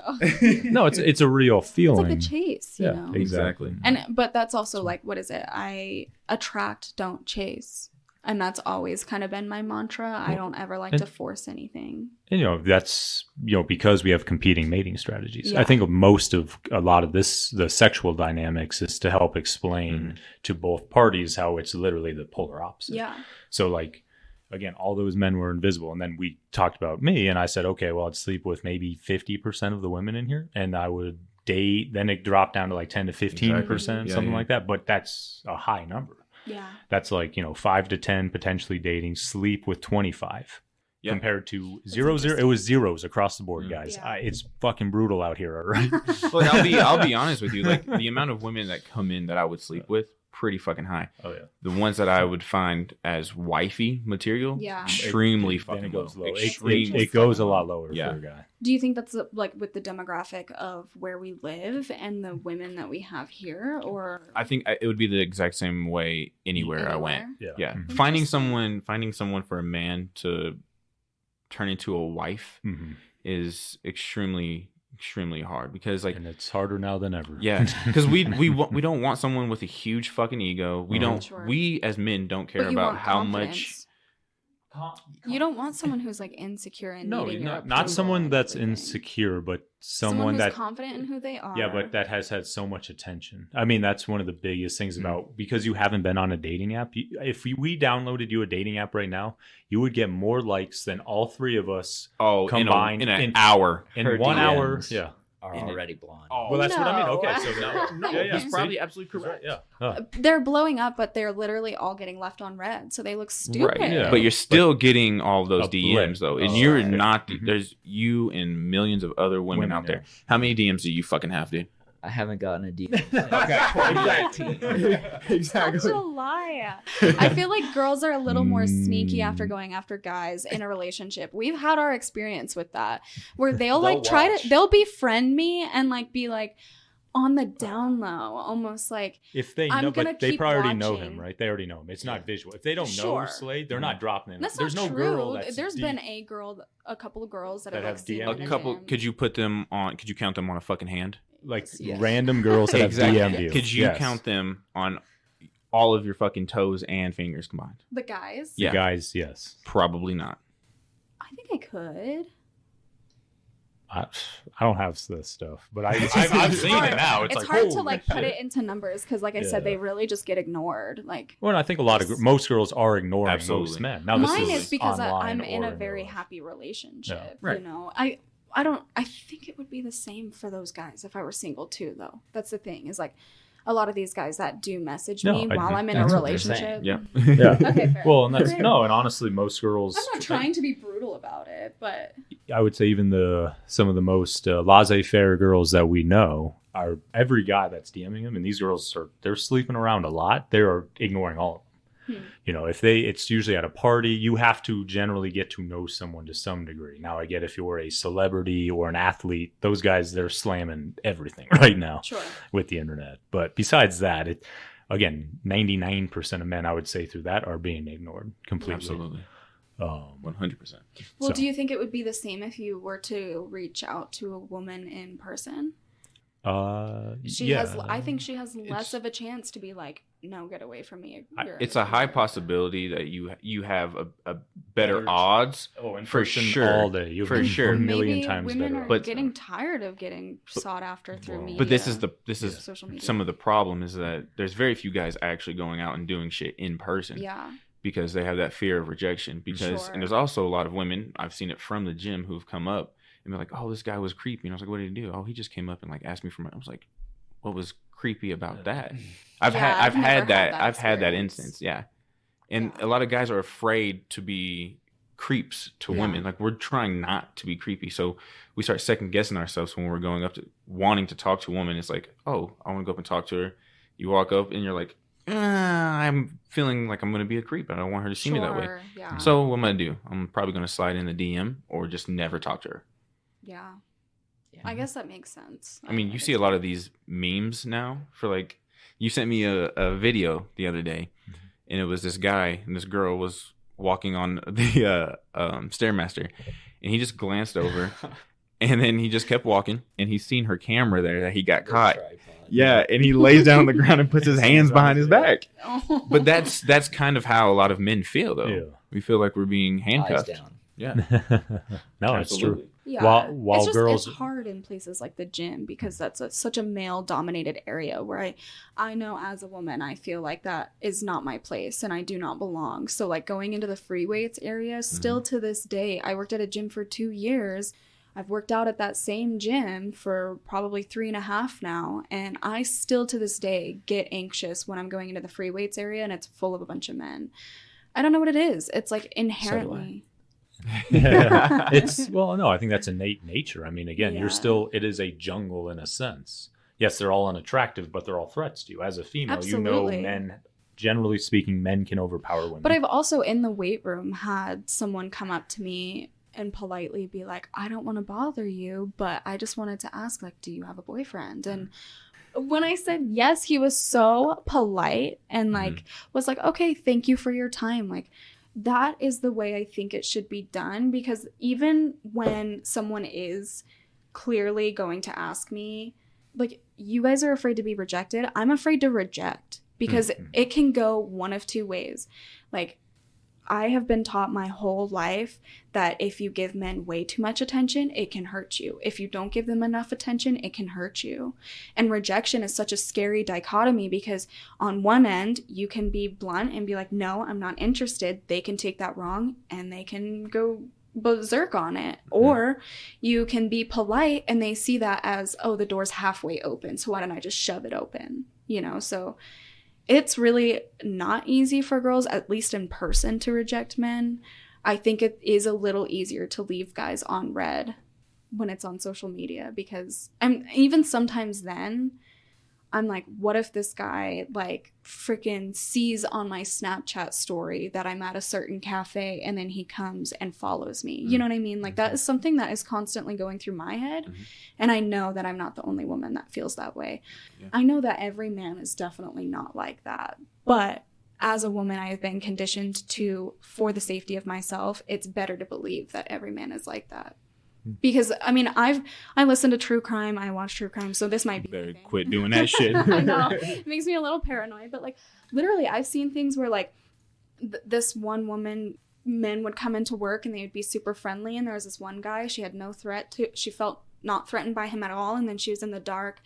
No, it's a real feeling. It's like the chase, you know. Exactly. But that's also like, what is it? I attract, don't chase. And that's always kind of been my mantra. I don't ever like to force anything. And, that's, because we have competing mating strategies. Yeah. I think a lot of this, the sexual dynamics is to help explain to both parties how it's literally the polar opposite. Yeah. So like, again, all those men were invisible. And then we talked about me and I said, okay, well, I'd sleep with maybe 50% of the women in here and I would date. Then it dropped down to like 10 to 15%, something like that. But that's a high number. Yeah. That's like, 5 to 10 potentially dating, sleep with 25 compared to 0. It was zeros across the board, guys. Yeah. It's fucking brutal out here, all right? Well, I'll be honest with you. Like the amount of women that come in that I would sleep with pretty fucking high. Oh yeah. The ones that I would find as wifey material, Yeah. extremely Then fucking it goes low. low. Extremely It goes a fucking lot low. lower Yeah. for a guy. Do you think that's like with the demographic of where we live and the women that we have here, or I think it would be the exact same way anywhere I went. anywhere? Yeah. Yeah, Mhm. finding someone for a man to turn into a wife Mhm. is extremely hard because like And it's harder now than ever. yeah, because we don't want someone with a huge fucking ego. We don't. Sure. We as men don't care But you about want how much. confidence. You don't want someone who's like insecure and No, needing your not approval someone and that's everything. insecure, but Someone someone who's that confident in who they are. yeah, but that has had so much attention. I mean, that's one of the biggest things Mm. about because you haven't been on a dating app. If we downloaded you a dating app right now, you would get more likes than all three of us Oh, combined in an hour. in Her 1 hour. DMs. Yeah. Are In it. already blonde. Oh, Well, that's what I mean. No. Okay, so no, yeah, he's see? probably absolutely correct. Yeah. Oh. They're blowing up, but they're literally all getting left on red, so they look stupid. Right, Yeah. but you're still getting all those Up DMs lit. though, and Oh, you're right. not. Mhm. There's you and millions of other women out there. How many DMs do you fucking have, dude? I haven't gotten a DM. Such a lie. I feel like girls are a little more sneaky after going after guys in a relationship. We've had our experience with that, where they'll like they'll befriend me and like be like on the down low, almost like If they I'm know, gonna but they keep probably already know watching. him, right? They already know him. It's not visual. If they don't know Sure. Slaid, they're not dropping him. that's There's not no true. girl that's There's deep. been a couple of girls that That have have like, seen DM. him in A couple. gym. Could you put them on? Could you count them on a fucking hand? like Yes. random girls that Exactly. have DM'd you. Could you Yes. count them on all of your fucking toes and fingers combined? the guys? The Yeah. guys? Yes. Probably not. I think I could. I don't have this stuff, but I've seen it now. It's like, hard to holy like put shit. it into numbers because, like I said, Yeah. they really just get ignored. Like Well, I think a lot of most girls are ignoring Absolutely. most men. Now, mine this is because online I'm in or a very real life. happy relationship. Yeah. Right. You know, I think it would be the same for those guys if I were single too. Though that's the thing is like a lot of these guys that do message No, me I while think I'm in a that's what they're saying. relationship. Yeah. Yeah. Okay, fair. Well, and that's Fair. no, and honestly, most girls. I'm not trying to be brutal about it, but I would say even some of the most laissez-faire girls that we know are every guy that's DMing them, and these girls they're sleeping around a lot. They are ignoring all of them. You know, it's usually at a party. You have to generally get to know someone to some degree. Now, I get if you're a celebrity or an athlete, those guys they're slamming everything right now sure. with the internet. But besides that, again, 99% of men I would say through that are being ignored completely. Absolutely. 100%. Well, So- do you think it would be the same if you were to reach out to a woman in person? I think she has less of a chance to be like, no, get away from me. It's a high possibility that you have a better odds. Oh, in for person sure. all day. You have For a sure. million Maybe times women better. are But- getting tired of getting sought after through media. But this is social media. some of the problem is that there's very few guys actually going out and doing shit in person. Yeah. Because they have that fear of rejection. Because Sure. and there's also a lot of women, I've seen it from the gym, who've come up and they're like, "Oh, this guy was creepy." And I was like, "What did he do?" "Oh, he just came up and like asked me for my." I was like, "What was creepy about that?" I've Yeah, had I've never had that I've had that experience. instance. Yeah. And Yeah. a lot of guys are afraid to be creeps to Yeah. women. Like we're trying not to be creepy. So we start second guessing ourselves when we're going up to wanting to talk to a woman. It's like, "Oh, I want to go up and talk to her." You walk up and you're like, I'm feeling like I'm going to be a creep. I don't want her to see me that way. Sure, Yeah. So what I'm going to do? I'm probably going to slide in the DM or just never talk to her. Yeah. Yeah. I guess that makes sense. I mean, you see a lot of these memes now for like, you sent me a video the other day and it was this guy and this girl was walking on the Stairmaster and he just glanced over and then he just kept walking and he's seen her camera there that he got caught. Yeah, and he lays down on the ground and puts his hands behind his back. Oh. But that's kind of how a lot of men feel, though. Yeah. We feel like we're being Eyes handcuffed. down. Yeah, No, it's true. Yeah. While it's just, girls- it's hard in places like the gym because that's such a male dominated area where I know as a woman, I feel like that is not my place and I do not belong. So like going into the free weights area, still to this day, I worked at a gym for 2 years. I've worked out at that same gym for probably 3.5 now. And I still to this day get anxious when I'm going into the free weights area and it's full of a bunch of men. I don't know what it is. It's like inherently. I think that's innate nature. I mean, again, Yeah. it is a jungle in a sense. yes, they're all unattractive, but they're all threats to you. As a female, Absolutely. you know, men, generally speaking, men can overpower women. But I've also in the weight room had someone come up to me and politely be like, I don't want to bother you, but I just wanted to ask, like, do you have a boyfriend? And when I said yes, he was so polite and like was like, okay, thank you for your time. Like, that is the way I think it should be done, because even when someone is clearly going to ask me, like, you guys are afraid to be rejected. I'm afraid to reject, because it can go one of two ways. Like, I have been taught my whole life that if you give men way too much attention, it can hurt you. If you don't give them enough attention, it can hurt you. And rejection is such a scary dichotomy, because on one end, you can be blunt and be like, no, I'm not interested. They can take that wrong and they can go berserk on it. Or you can be polite and they see that as, oh, the door's halfway open, so why don't I just shove it open? You know, so it's really not easy for girls, at least in person, to reject men. I think it is a little easier to leave guys on red when it's on social media, because even sometimes then I'm like, what if this guy like freaking sees on my Snapchat story that I'm at a certain cafe and then he comes and follows me? You know what I mean? Like, that is something that is constantly going through my head. And I know that I'm not the only woman that feels that way. Yeah. I know that every man is definitely not like that. But as a woman, I have been conditioned to, for the safety of myself, it's better to believe that every man is like that. Because, I mean, I listen to true crime, I watch true crime, so this might be... Better quit doing that shit. I know. It makes me a little paranoid, but, like, literally, I've seen things where, like, this one woman, men would come into work and they would be super friendly, and there was this one guy, she had no threat to... She felt not threatened by him at all, and then she was in the dark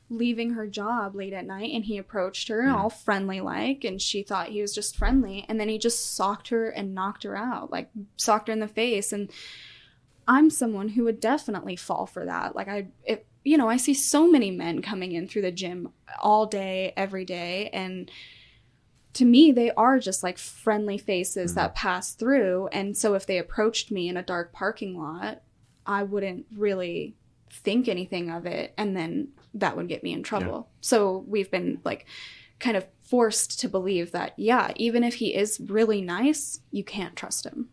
leaving her job late at night, and he approached her all friendly-like, and she thought he was just friendly, and then he just socked her and knocked her out, like, socked her in the face, and... I'm someone who would definitely fall for that. Like, I see so many men coming in through the gym all day, every day. And to me, they are just like friendly faces that pass through. And so if they approached me in a dark parking lot, I wouldn't really think anything of it. And then that would get me in trouble. Yeah. So we've been like kind of forced to believe that, yeah, even if he is really nice, you can't trust him.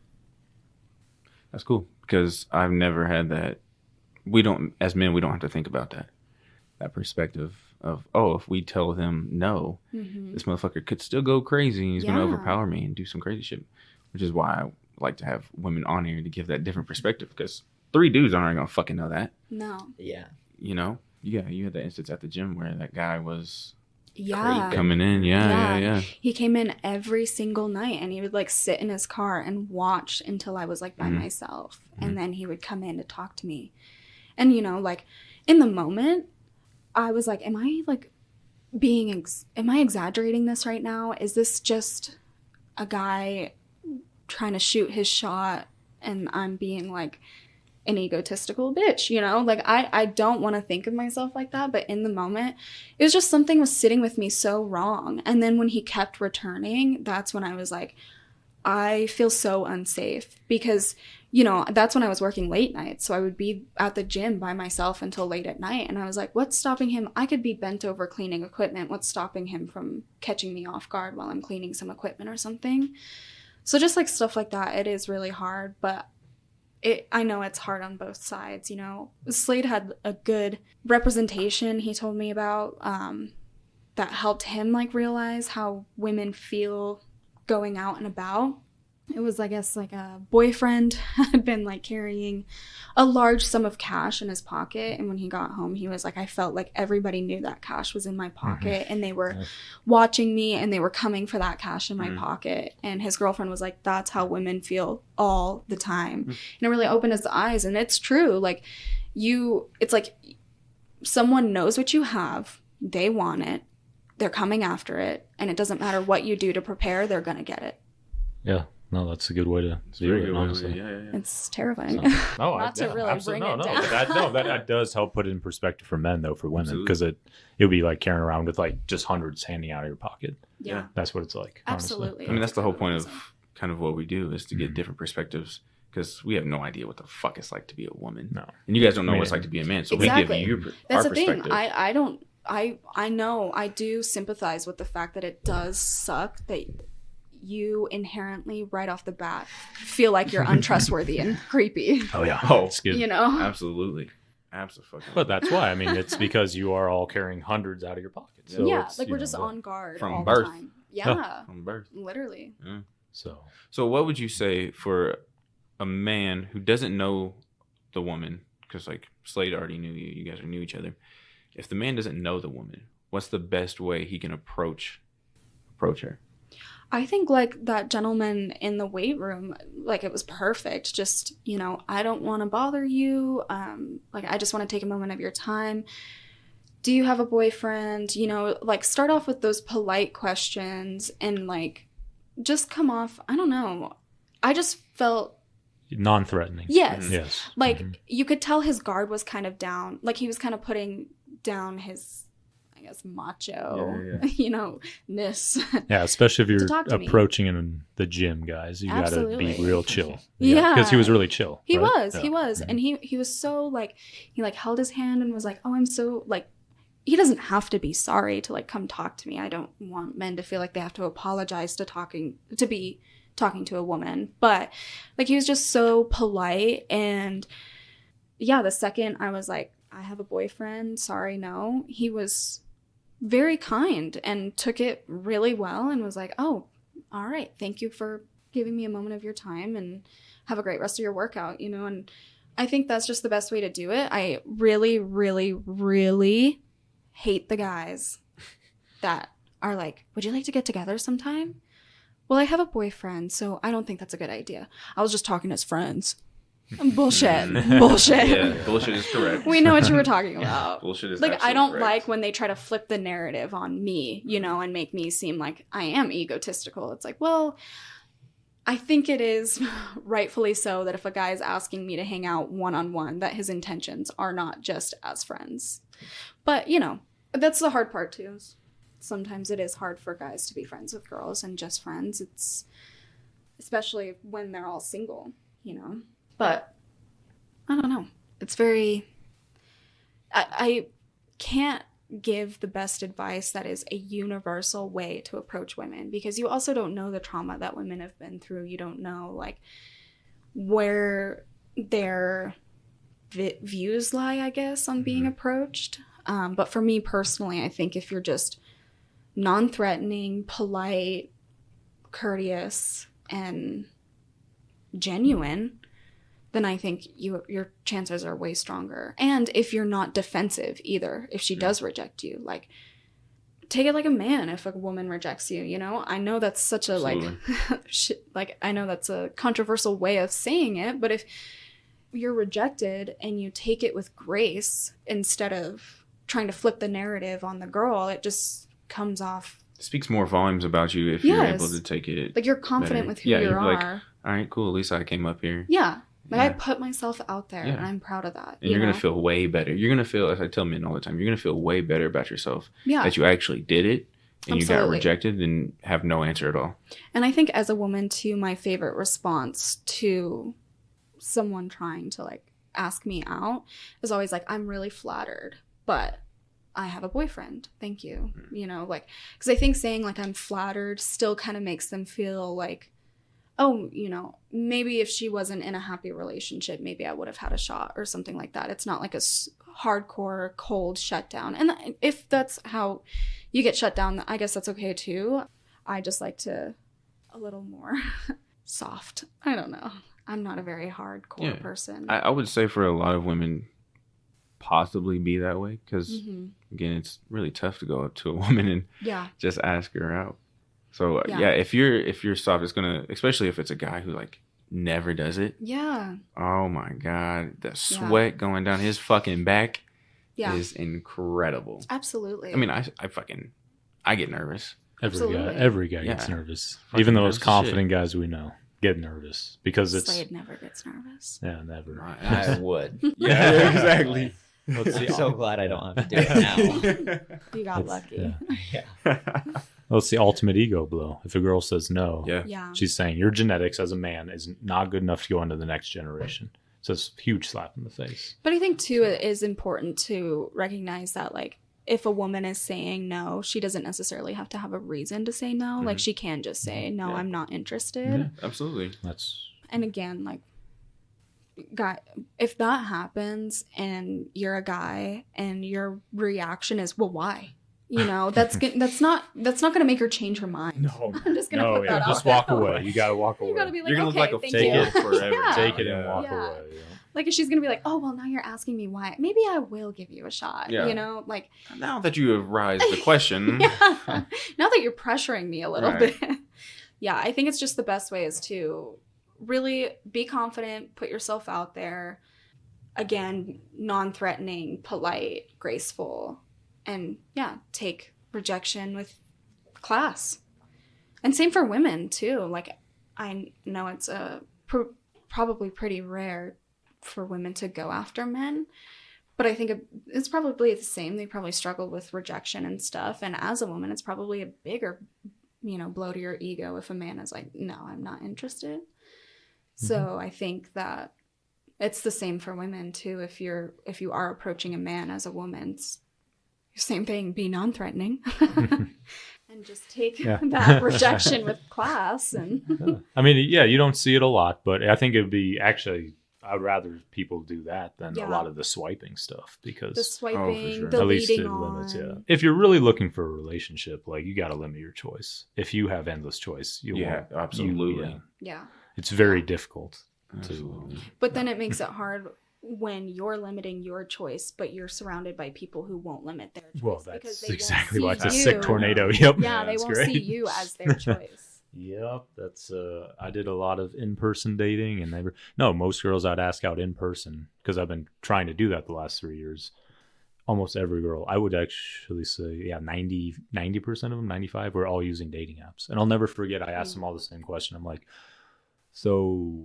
That's cool, because I've never had that. As men, we don't have to think about that perspective of, oh, if we tell him no, this motherfucker could still go crazy and he's going to overpower me and do some crazy shit, which is why I like to have women on here to give that different perspective, because 3 dudes aren't going to fucking know that. No. Yeah. You know? Yeah, you had that instance at the gym where that guy was... Yeah. Coming in. Yeah. He came in every single night and he would like sit in his car and watch until I was like by myself. And then he would come in to talk to me. And, you know, like in the moment, I was like, am I exaggerating this right now? Is this just a guy trying to shoot his shot and I'm being like an egotistical bitch, you know? Like, I don't want to think of myself like that, but in the moment, it was just something was sitting with me so wrong. And then when he kept returning, that's when I was like, I feel so unsafe, because, you know, that's when I was working late nights. So I would be at the gym by myself until late at night. And I was like, what's stopping him? I could be bent over cleaning equipment. What's stopping him from catching me off guard while I'm cleaning some equipment or something? So just like stuff like that, it is really hard, but I know it's hard on both sides, you know. Slaid had a good representation he told me about that helped him like realize how women feel going out and about. It was, I guess, like a boyfriend had been like carrying a large sum of cash in his pocket. And when he got home, he was like, I felt like everybody knew that cash was in my pocket and they were watching me and they were coming for that cash in my pocket. And his girlfriend was like, that's how women feel all the time. And it really opened his eyes. And it's true. Like it's like someone knows what you have. They want it. They're coming after it. And it doesn't matter what you do to prepare. They're going to get it. Yeah. No, that's a good way to view it, honestly. Yeah. It's terrifying. So, Not to really bring it down. That does help put it in perspective for men, though, for women, because it would be like carrying around with like just hundreds hanging out of your pocket. Yeah. That's what it's like. Absolutely. Honestly. I mean, that's the whole point of kind of what we do, is to get different perspectives, because we have no idea what the fuck it's like to be a woman. No. And you guys don't know what it's like to be a man. So we give you That's our the thing. perspective. I know I do sympathize with the fact that it does suck that you inherently right off the bat feel like you're untrustworthy and creepy. Oh yeah. Oh, You know? absolutely. Absolutely. But that's why. I mean, it's because you are all carrying hundreds out of your pockets. So yeah, it's, like you we're know, just on guard from all birth. the time. Yeah. From birth. Literally. Yeah. So what would you say for a man who doesn't know the woman? Because like Slaid already knew you. You guys knew each other. If the man doesn't know the woman, what's the best way he can approach her? I think like that gentleman in the weight room, like it was perfect. Just, you know, I don't want to bother you. Like I just want to take a moment of your time. Do you have a boyfriend? You know, like start off with those polite questions and like just come off. I don't know. I just felt non-threatening. yes. Yes. Like you could tell his guard was kind of down. Like he was kind of putting down his, I guess, macho, you know, ness. Yeah, especially if you're talk to me. approaching in the gym, guys. You got to be Absolutely. real chill. Yeah. Because he was really chill. He right? was, Yeah. he was. And he was so like, he like held his hand and was like, oh, I'm so like, he doesn't have to be sorry to like come talk to me. I don't want men to feel like they have to apologize to be talking to a woman. But like, he was just so polite. And yeah, the second I was like, I have a boyfriend, sorry, no, he was very kind and took it really well and was like, oh, all right, thank you for giving me a moment of your time and have a great rest of your workout, you know. And I think that's just the best way to do it. I really, really, really hate the guys that are like, would you like to get together sometime? Well, I have a boyfriend, so I don't think that's a good idea. I was just talking as friends. Bullshit. Bullshit. Yeah, bullshit is correct. We know what you were talking about. Bullshit is Like, I absolutely don't correct. like when they try to flip the narrative on me, you know, and make me seem like I am egotistical. It's like, well, I think it is rightfully so that if a guy is asking me to hang out one-on-one, that his intentions are not just as friends. But, you know, that's the hard part, too. Sometimes it is hard for guys to be friends with girls and just friends. It's especially when they're all single, you know. But I don't know. It's very... I can't give the best advice that is a universal way to approach women, because you also don't know the trauma that women have been through. You don't know, like, where their views lie, I guess, on being approached. But for me personally, I think if you're just non-threatening, polite, courteous, and genuine, then I think your chances are way stronger. And if you're not defensive either, if she does reject you, like, take it like a man if a woman rejects you, you know? I know that's such a, like, I know that's a controversial way of saying it, but if you're rejected and you take it with grace instead of trying to flip the narrative on the girl, it just comes off. It speaks more volumes about you if you're Yes. able to take it. Like, you're confident better. with who Yeah, you you're are. like, all right, cool. At least I came up here. Yeah. Like, Yeah. I put myself out there, Yeah. and I'm proud of that. And you're know? going to feel way better. You're going to feel, as I tell men all the time, you're going to feel way better about yourself Yeah. that you actually did it and you got Absolutely. rejected and have no answer at all. And I think as a woman, too, my favorite response to someone trying to, like, ask me out is always like, I'm really flattered, but I have a boyfriend. Thank you. You know, like, because I think saying, like, I'm flattered still kind of makes them feel like, oh, you know, maybe if she wasn't in a happy relationship, maybe I would have had a shot or something like that. It's not like a hardcore, cold shutdown. And if that's how you get shut down, I guess that's okay too. I just like to a little more soft. I don't know. I'm not a very hardcore person. I would say for a lot of women, possibly be that way because, again, it's really tough to go up to a woman and just ask her out. So yeah, if you're soft, it's gonna, especially if it's a guy who like never does it. Yeah. Oh my God, the sweat going down his fucking back is incredible. Absolutely. I mean, I get nervous. Every guy gets nervous. Fucking Even nervous those as confident guys we know get nervous because it's Slaid never gets nervous. yeah, never. I would. Yeah, exactly. I'm so glad I don't have to do it now. You got lucky. Yeah. Well, it's the ultimate ego blow. If a girl says no, Yeah. she's saying your genetics as a man is not good enough to go into the next generation. So it's a huge slap in the face. But I think too, it is important to recognize that, like, if a woman is saying no, she doesn't necessarily have to have a reason to say no. Like, she can just say, no, I'm not interested. Yeah, absolutely. And again, like, guy, if that happens and you're a guy and your reaction is, well, why? You know, that's not gonna make her change her mind. No, I'm just gonna put that out. just walk away. You gotta walk away. You gotta be like, You're gonna okay, look like a thank fool you. forever. Yeah. Take it and walk Yeah. away. You know? Like, if she's gonna be like, oh, well, now you're asking me why, maybe I will give you a shot. Yeah. You know, like, Now that you have raised the question, yeah. Now that you're pressuring me a little Right. bit. Yeah, I think it's just the best way is to really be confident, put yourself out there. Again, non-threatening, polite, graceful, and yeah, take rejection with class. And same for women too. Like, I know it's probably pretty rare for women to go after men, but I think it's probably the same. They probably struggle with rejection and stuff. And as a woman, it's probably a bigger, blow to your ego if a man is like, no, I'm not interested. So I think that it's the same for women too. If you are approaching a man as a woman, it's same thing, be non-threatening and just take that rejection with class. And I mean, yeah, you don't see it a lot, but I think it'd be actually, I'd rather people do that than a lot of the swiping stuff, because the swiping, sure. the at least leading it on. limits. Yeah, if you're really looking for a relationship, like, you got to limit your choice. If you have endless choice, you won't. absolutely. Yeah. It's very difficult Absolutely. But then it makes it hard when you're limiting your choice, but you're surrounded by people who won't limit their choice. Well, because that's they won't exactly why it's a see sick you. tornado. Yep. Yeah, they that's won't great. see you as their choice. Yep, that's I did a lot of in-person dating, and most girls I'd ask out in person, because I've been trying to do that the last 3 years. Almost every girl, I would actually say, 90% of them, 95, were all using dating apps. And I'll never forget, I asked them all the same question. I'm like, so,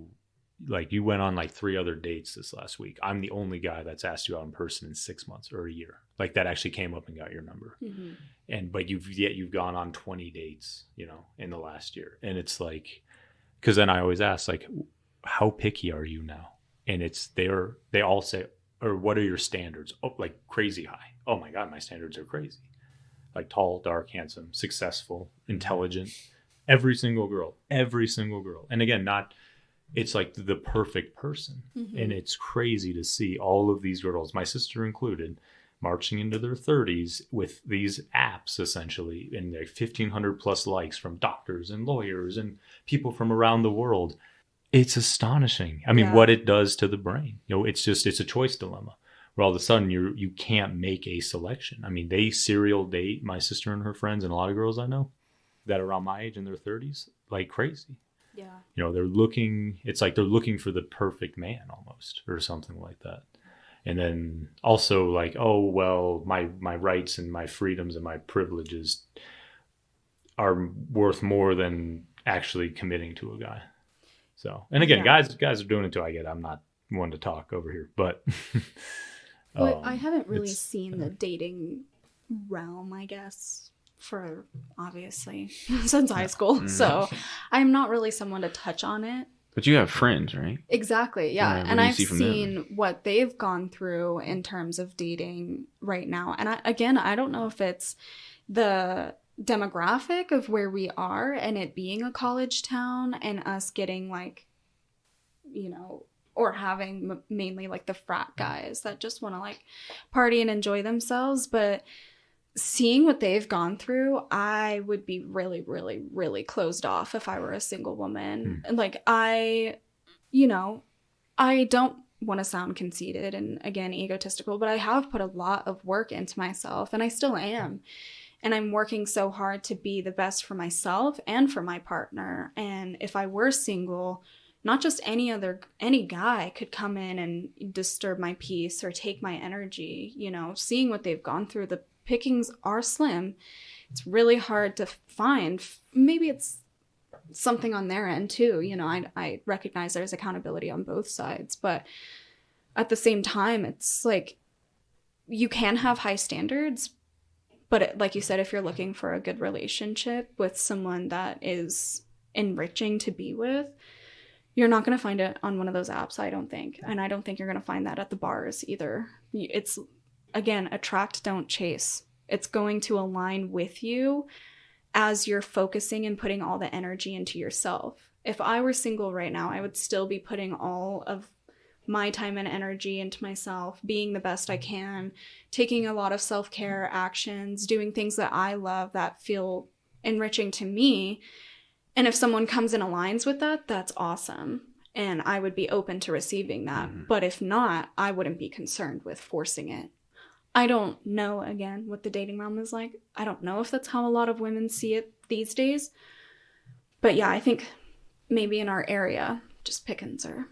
like, you went on like 3 other dates this last week. I'm the only guy that's asked you out in person in 6 months or a year. Like, that actually came up and got your number. Mm-hmm. But you've gone on 20 dates, in the last year. And it's like, because then I always ask, like, how picky are you now? And they all say, or what are your standards? Oh, like crazy high. Oh my God, my standards are crazy. Like, tall, dark, handsome, successful, intelligent. Every single girl. And again, it's like the perfect person. Mm-hmm. And it's crazy to see all of these girls, my sister included, marching into their 30s with these apps, essentially, and their 1,500 plus likes from doctors and lawyers and people from around the world. It's astonishing. I mean, what it does to the brain. It's a choice dilemma, where all of a sudden you can't make a selection. I mean, they serial date, my sister and her friends, and a lot of girls I know that are around my age in their 30s, like crazy. Yeah. It's like they're looking for the perfect man almost, or something like that. And then also, like, oh, well, my rights and my freedoms and my privileges are worth more than actually committing to a guy. So, and again, guys are doing it too. I'm not one to talk over here, but But I haven't really seen the dating realm, I guess, for obviously since high school. So I'm not really someone to touch on it. But you have friends, right? Exactly, yeah. What And do you I've see from seen what they've gone through in terms of dating right now. And I don't know if it's the demographic of where we are and it being a college town and us getting like, or having mainly like the frat guys that just want to like party and enjoy themselves. But seeing what they've gone through, I would be really, really, really closed off if I were a single woman. And like, I don't want to sound conceited and, again, egotistical, but I have put a lot of work into myself, and I still am. And I'm working so hard to be the best for myself and for my partner. And if I were single, not just any guy could come in and disturb my peace or take my energy. Seeing what they've gone through, the pickings are slim. It's really hard to find. Maybe it's something on their end too. I recognize there's accountability on both sides, but at the same time, it's like you can have high standards, But like you said, if you're looking for a good relationship with someone that is enriching to be with, you're not going to find it on one of those apps, I don't think. And I don't think you're going to find that at the bars either. It's, again, attract, don't chase. It's going to align with you as you're focusing and putting all the energy into yourself. If I were single right now, I would still be putting all of my time and energy into myself, being the best I can, taking a lot of self-care actions, doing things that I love that feel enriching to me. And if someone comes and aligns with that, that's awesome. And I would be open to receiving that. Mm-hmm. But if not, I wouldn't be concerned with forcing it. I don't know, again, what the dating realm is like. I don't know if that's how a lot of women see it these days. But yeah, I think maybe in our area, just pickings are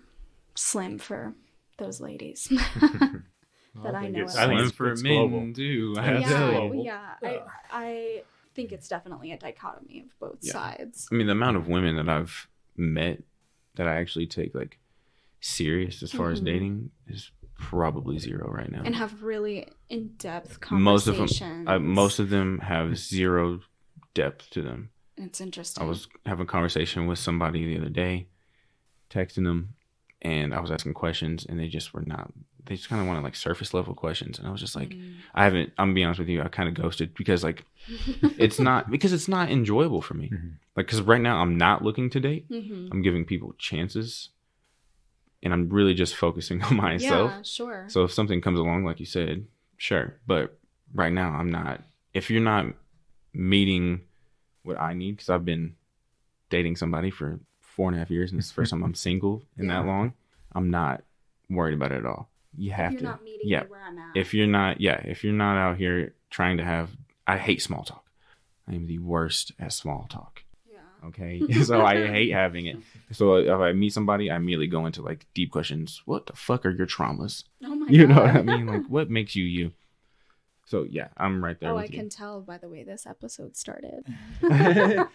slim for those ladies that I know. I think it's for men too. I think it's definitely a dichotomy of both sides. I mean, the amount of women that I've met that I actually take like serious as far as dating is probably zero right now, and have really in-depth conversations. Most of them have zero depth to them. It's interesting. I was having a conversation with somebody the other day, texting them, and I was asking questions, and they just were not. They just kind of wanted like surface level questions, and I was just like, I'm gonna be honest with you, I kind of ghosted because like it's not enjoyable for me. Mm-hmm. Like, because right now I'm not looking to date. Mm-hmm. I'm giving people chances, and I'm really just focusing on myself. Yeah, sure. So if something comes along, like you said, sure. But right now I'm not. If you're not meeting what I need, because I've been dating somebody for 4.5 years, and it's the first time I'm single in that long, I'm not worried about it at all. You have to. Not meeting me where I'm at. If you're not out here trying to have, I hate small talk. I am the worst at small talk. Yeah. Okay. So I hate having it. So if I meet somebody, I immediately go into like deep questions. What the fuck are your traumas? Oh my God. You know what I mean? Like, what makes you you? So yeah, I'm right there. Oh, with I you. can tell by the way this episode started. Shit.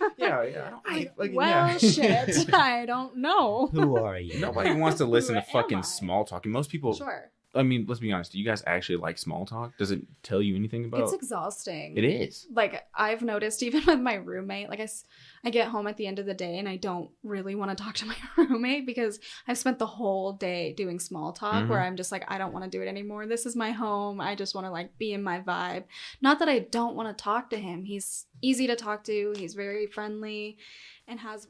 I don't know. Who are you? Nobody wants to listen to fucking small talk. And most people, sure. I mean, let's be honest. Do you guys actually like small talk? Does it tell you anything about? It's exhausting. It is. Like, I've noticed even with my roommate, like I get home at the end of the day and I don't really want to talk to my roommate because I've spent the whole day doing small talk where I'm just like, I don't want to do it anymore. This is my home. I just want to like be in my vibe. Not that I don't want to talk to him. He's easy to talk to. He's very friendly and has,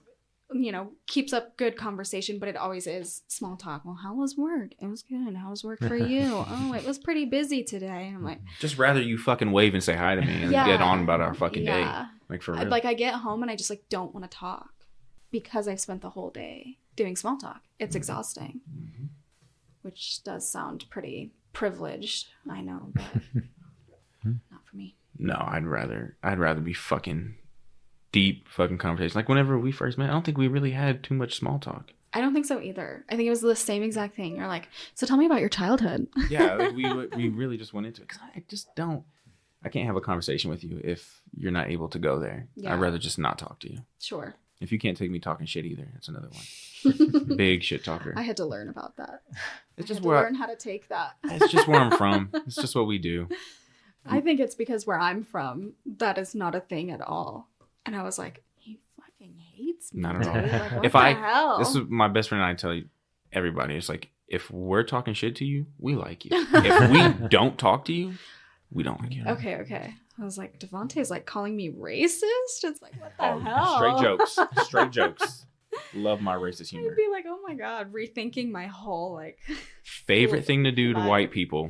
keeps up good conversation, but it always is small talk. Well, how was work? It was good. How was work for you? Oh, it was pretty busy today. I'm like, just rather you fucking wave and say hi to me and get on about our fucking day. Like, for real. Like, I get home and I just like don't want to talk because I've spent the whole day doing small talk. It's exhausting, which does sound pretty privileged. I know, but not for me. No, I'd rather be fucking deep fucking conversation. Like, whenever we first met, I don't think we really had too much small talk. I don't think so either. I think it was the same exact thing. You're like, so tell me about your childhood. Yeah, like we really just went into it because I can't have a conversation with you if you're not able to go there. Yeah. I'd rather just not talk to you. Sure. If you can't take me talking shit either, that's another one. Big shit talker. I had to learn about that. It's just learn how to take that. It's just where I'm from. It's just what we do. I think it's because where I'm from, that is not a thing at all. And I was like, he fucking hates me. Not at all. Like, what the hell? This is my best friend and I tell you, everybody, it's like, if we're talking shit to you, we like you. If we don't talk to you, we don't like you. Okay. I was like, DeVante's like calling me racist? It's like, what the hell? Straight jokes. Love my racist humor. I'd be like, oh my God, rethinking my whole like favorite thing to do to white people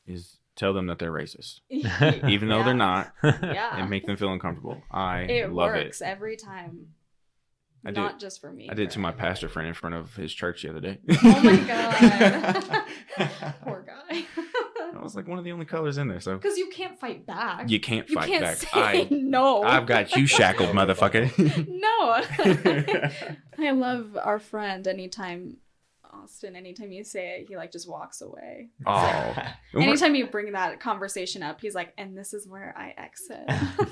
is tell them that they're racist, even though they're not, and make them feel uncomfortable. It love it. It works every time. Not just for me. I did to my pastor friend in front of his church the other day. Oh my God. Poor guy. I was like one of the only colors in there, so. Because you can't fight back. You can't fight back. Say no. I've got you shackled, motherfucker. No. I love our friend. Anytime you say it, he like just walks away. Oh. Anytime you bring that conversation up, he's like, and this is where I exit.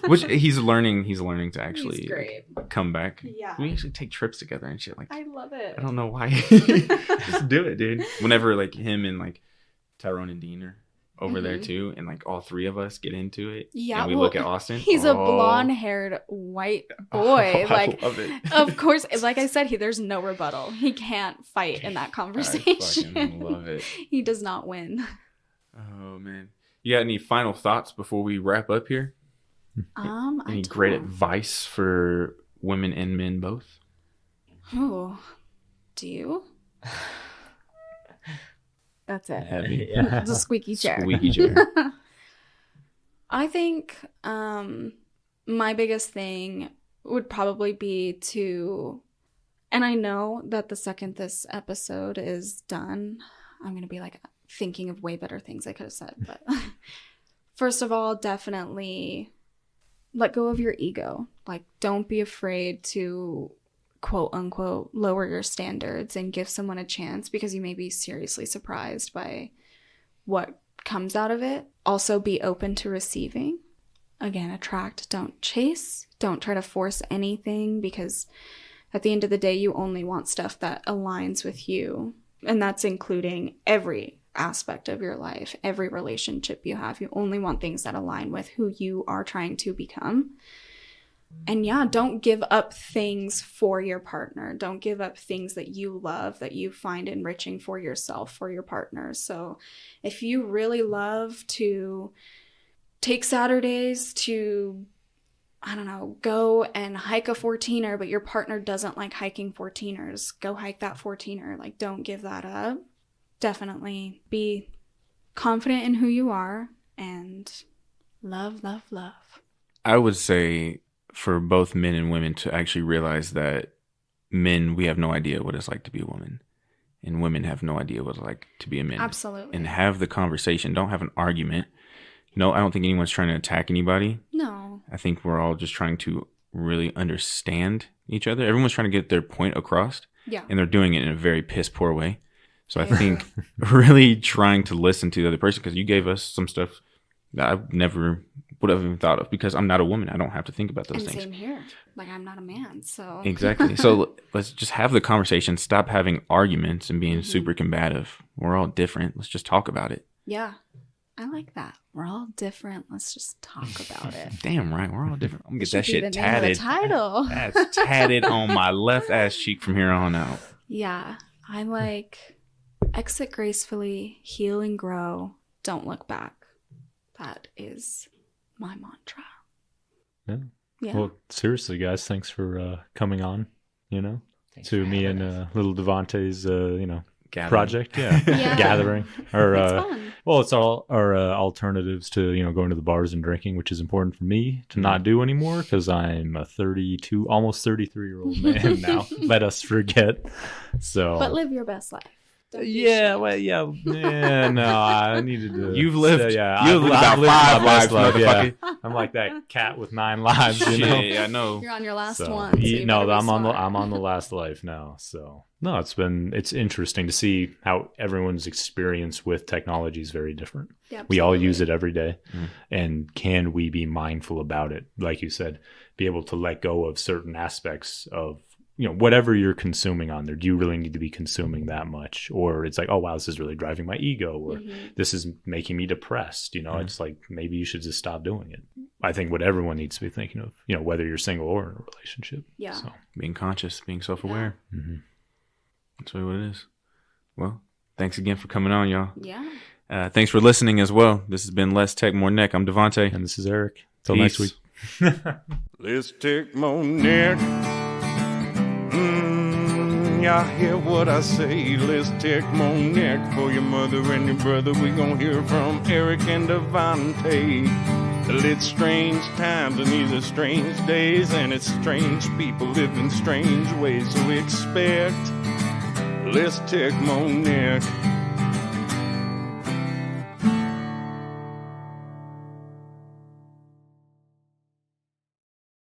Which he's learning to actually like, come back. Yeah. We actually take trips together and shit. Like, I love it. I don't know why. Just do it, dude. Whenever like him and like Tyrone and Dean are over there too, and like all three of us get into it. Yeah, and we look at Austin. He's a blonde-haired white boy. I love it. Of course, like I said, there's no rebuttal. He can't fight in that conversation. I fucking love it. He does not win. Oh man, you got any final thoughts before we wrap up here? Any great advice for women and men both? Oh, do you? That's it. Heavy. Yeah. It's a squeaky chair. Squeaky chair. I think my biggest thing would probably be to, and I know that the second this episode is done, I'm going to be like thinking of way better things I could have said. But first of all, definitely let go of your ego. Like, don't be afraid to quote unquote lower your standards and give someone a chance, because you may be seriously surprised by what comes out of it. Also, be open to receiving. Again, attract, don't chase. Don't try to force anything, because at the end of the day, you only want stuff that aligns with you. And that's including every aspect of your life, every relationship you have. You only want things that align with who you are trying to become. And yeah, don't give up things for your partner. Don't give up things that you love, that you find enriching for yourself, for your partner. So if you really love to take Saturdays to, I don't know, go and hike a 14er, but your partner doesn't like hiking 14ers, go hike that 14er. Like, don't give that up. Definitely be confident in who you are and love, love, love. I would say for both men and women to actually realize that men, we have no idea what it's like to be a woman, and women have no idea what it's like to be a man. Absolutely. And have the conversation. Don't have an argument. No, I don't think anyone's trying to attack anybody. No. I think we're all just trying to really understand each other. Everyone's trying to get their point across. Yeah. And they're doing it in a very piss poor way. So I think really trying to listen to the other person, because you gave us some stuff that I never would have even thought of, because I'm not a woman. I don't have to think about those And things. same here. Like, I'm not a man, so. Exactly. So let's just have the conversation. Stop having arguments and being super combative. We're all different. Let's just talk about it. Yeah. I like that. We're all different. Let's just talk about it. Damn right. We're all different. I'm going to get that Should be shit the name of the tatted. title. That's tatted on my left ass cheek from here on out. Yeah. I like exit gracefully, heal and grow, don't look back. That is my mantra. Yeah. Yeah. Well, seriously, guys, thanks for coming on, Thanks to for me having and us. little DeVante's, Gathering. project. Yeah. Yeah. Gathering. Or, It's fun. well, it's all our alternatives to, going to the bars and drinking, which is important for me to not do anymore, because I'm a 32, almost 33-year-old man now. Let us forget. So. But live your best life. Don't be Yeah, ashamed. well, yeah, no, I needed to. You've lived, yeah, you've lived about lived 5 my best lives, life, motherfucker. I'm like that cat with 9 lives, you know. Shit, I know. You're on your last So, one. So you no, better be I'm smart. on the last life now. So no, it's interesting to see how everyone's experience with technology is very different. Yeah, We all absolutely. use it every day, and can we be mindful about it? Like you said, be able to let go of certain aspects of whatever you're consuming on there. Do you really need to be consuming that much? Or it's like, oh wow, this is really driving my ego, or this is making me depressed. It's like, maybe you should just stop doing it. I think what everyone needs to be thinking of, whether you're single or in a relationship. Yeah. So, Being conscious, being self-aware. That's really what it is. Well, thanks again for coming on, y'all. Yeah. Thanks for listening as well. This has been Less Tech, More Neck. I'm DeVante. and this is Eric. Till next week. Let's take more neck. Y'all hear what I say? Let's take more neck for your mother and your brother. We gon' hear from Eric and DeVante. It's strange times and these are strange days, and it's strange people living strange ways. So expect let's take more neck.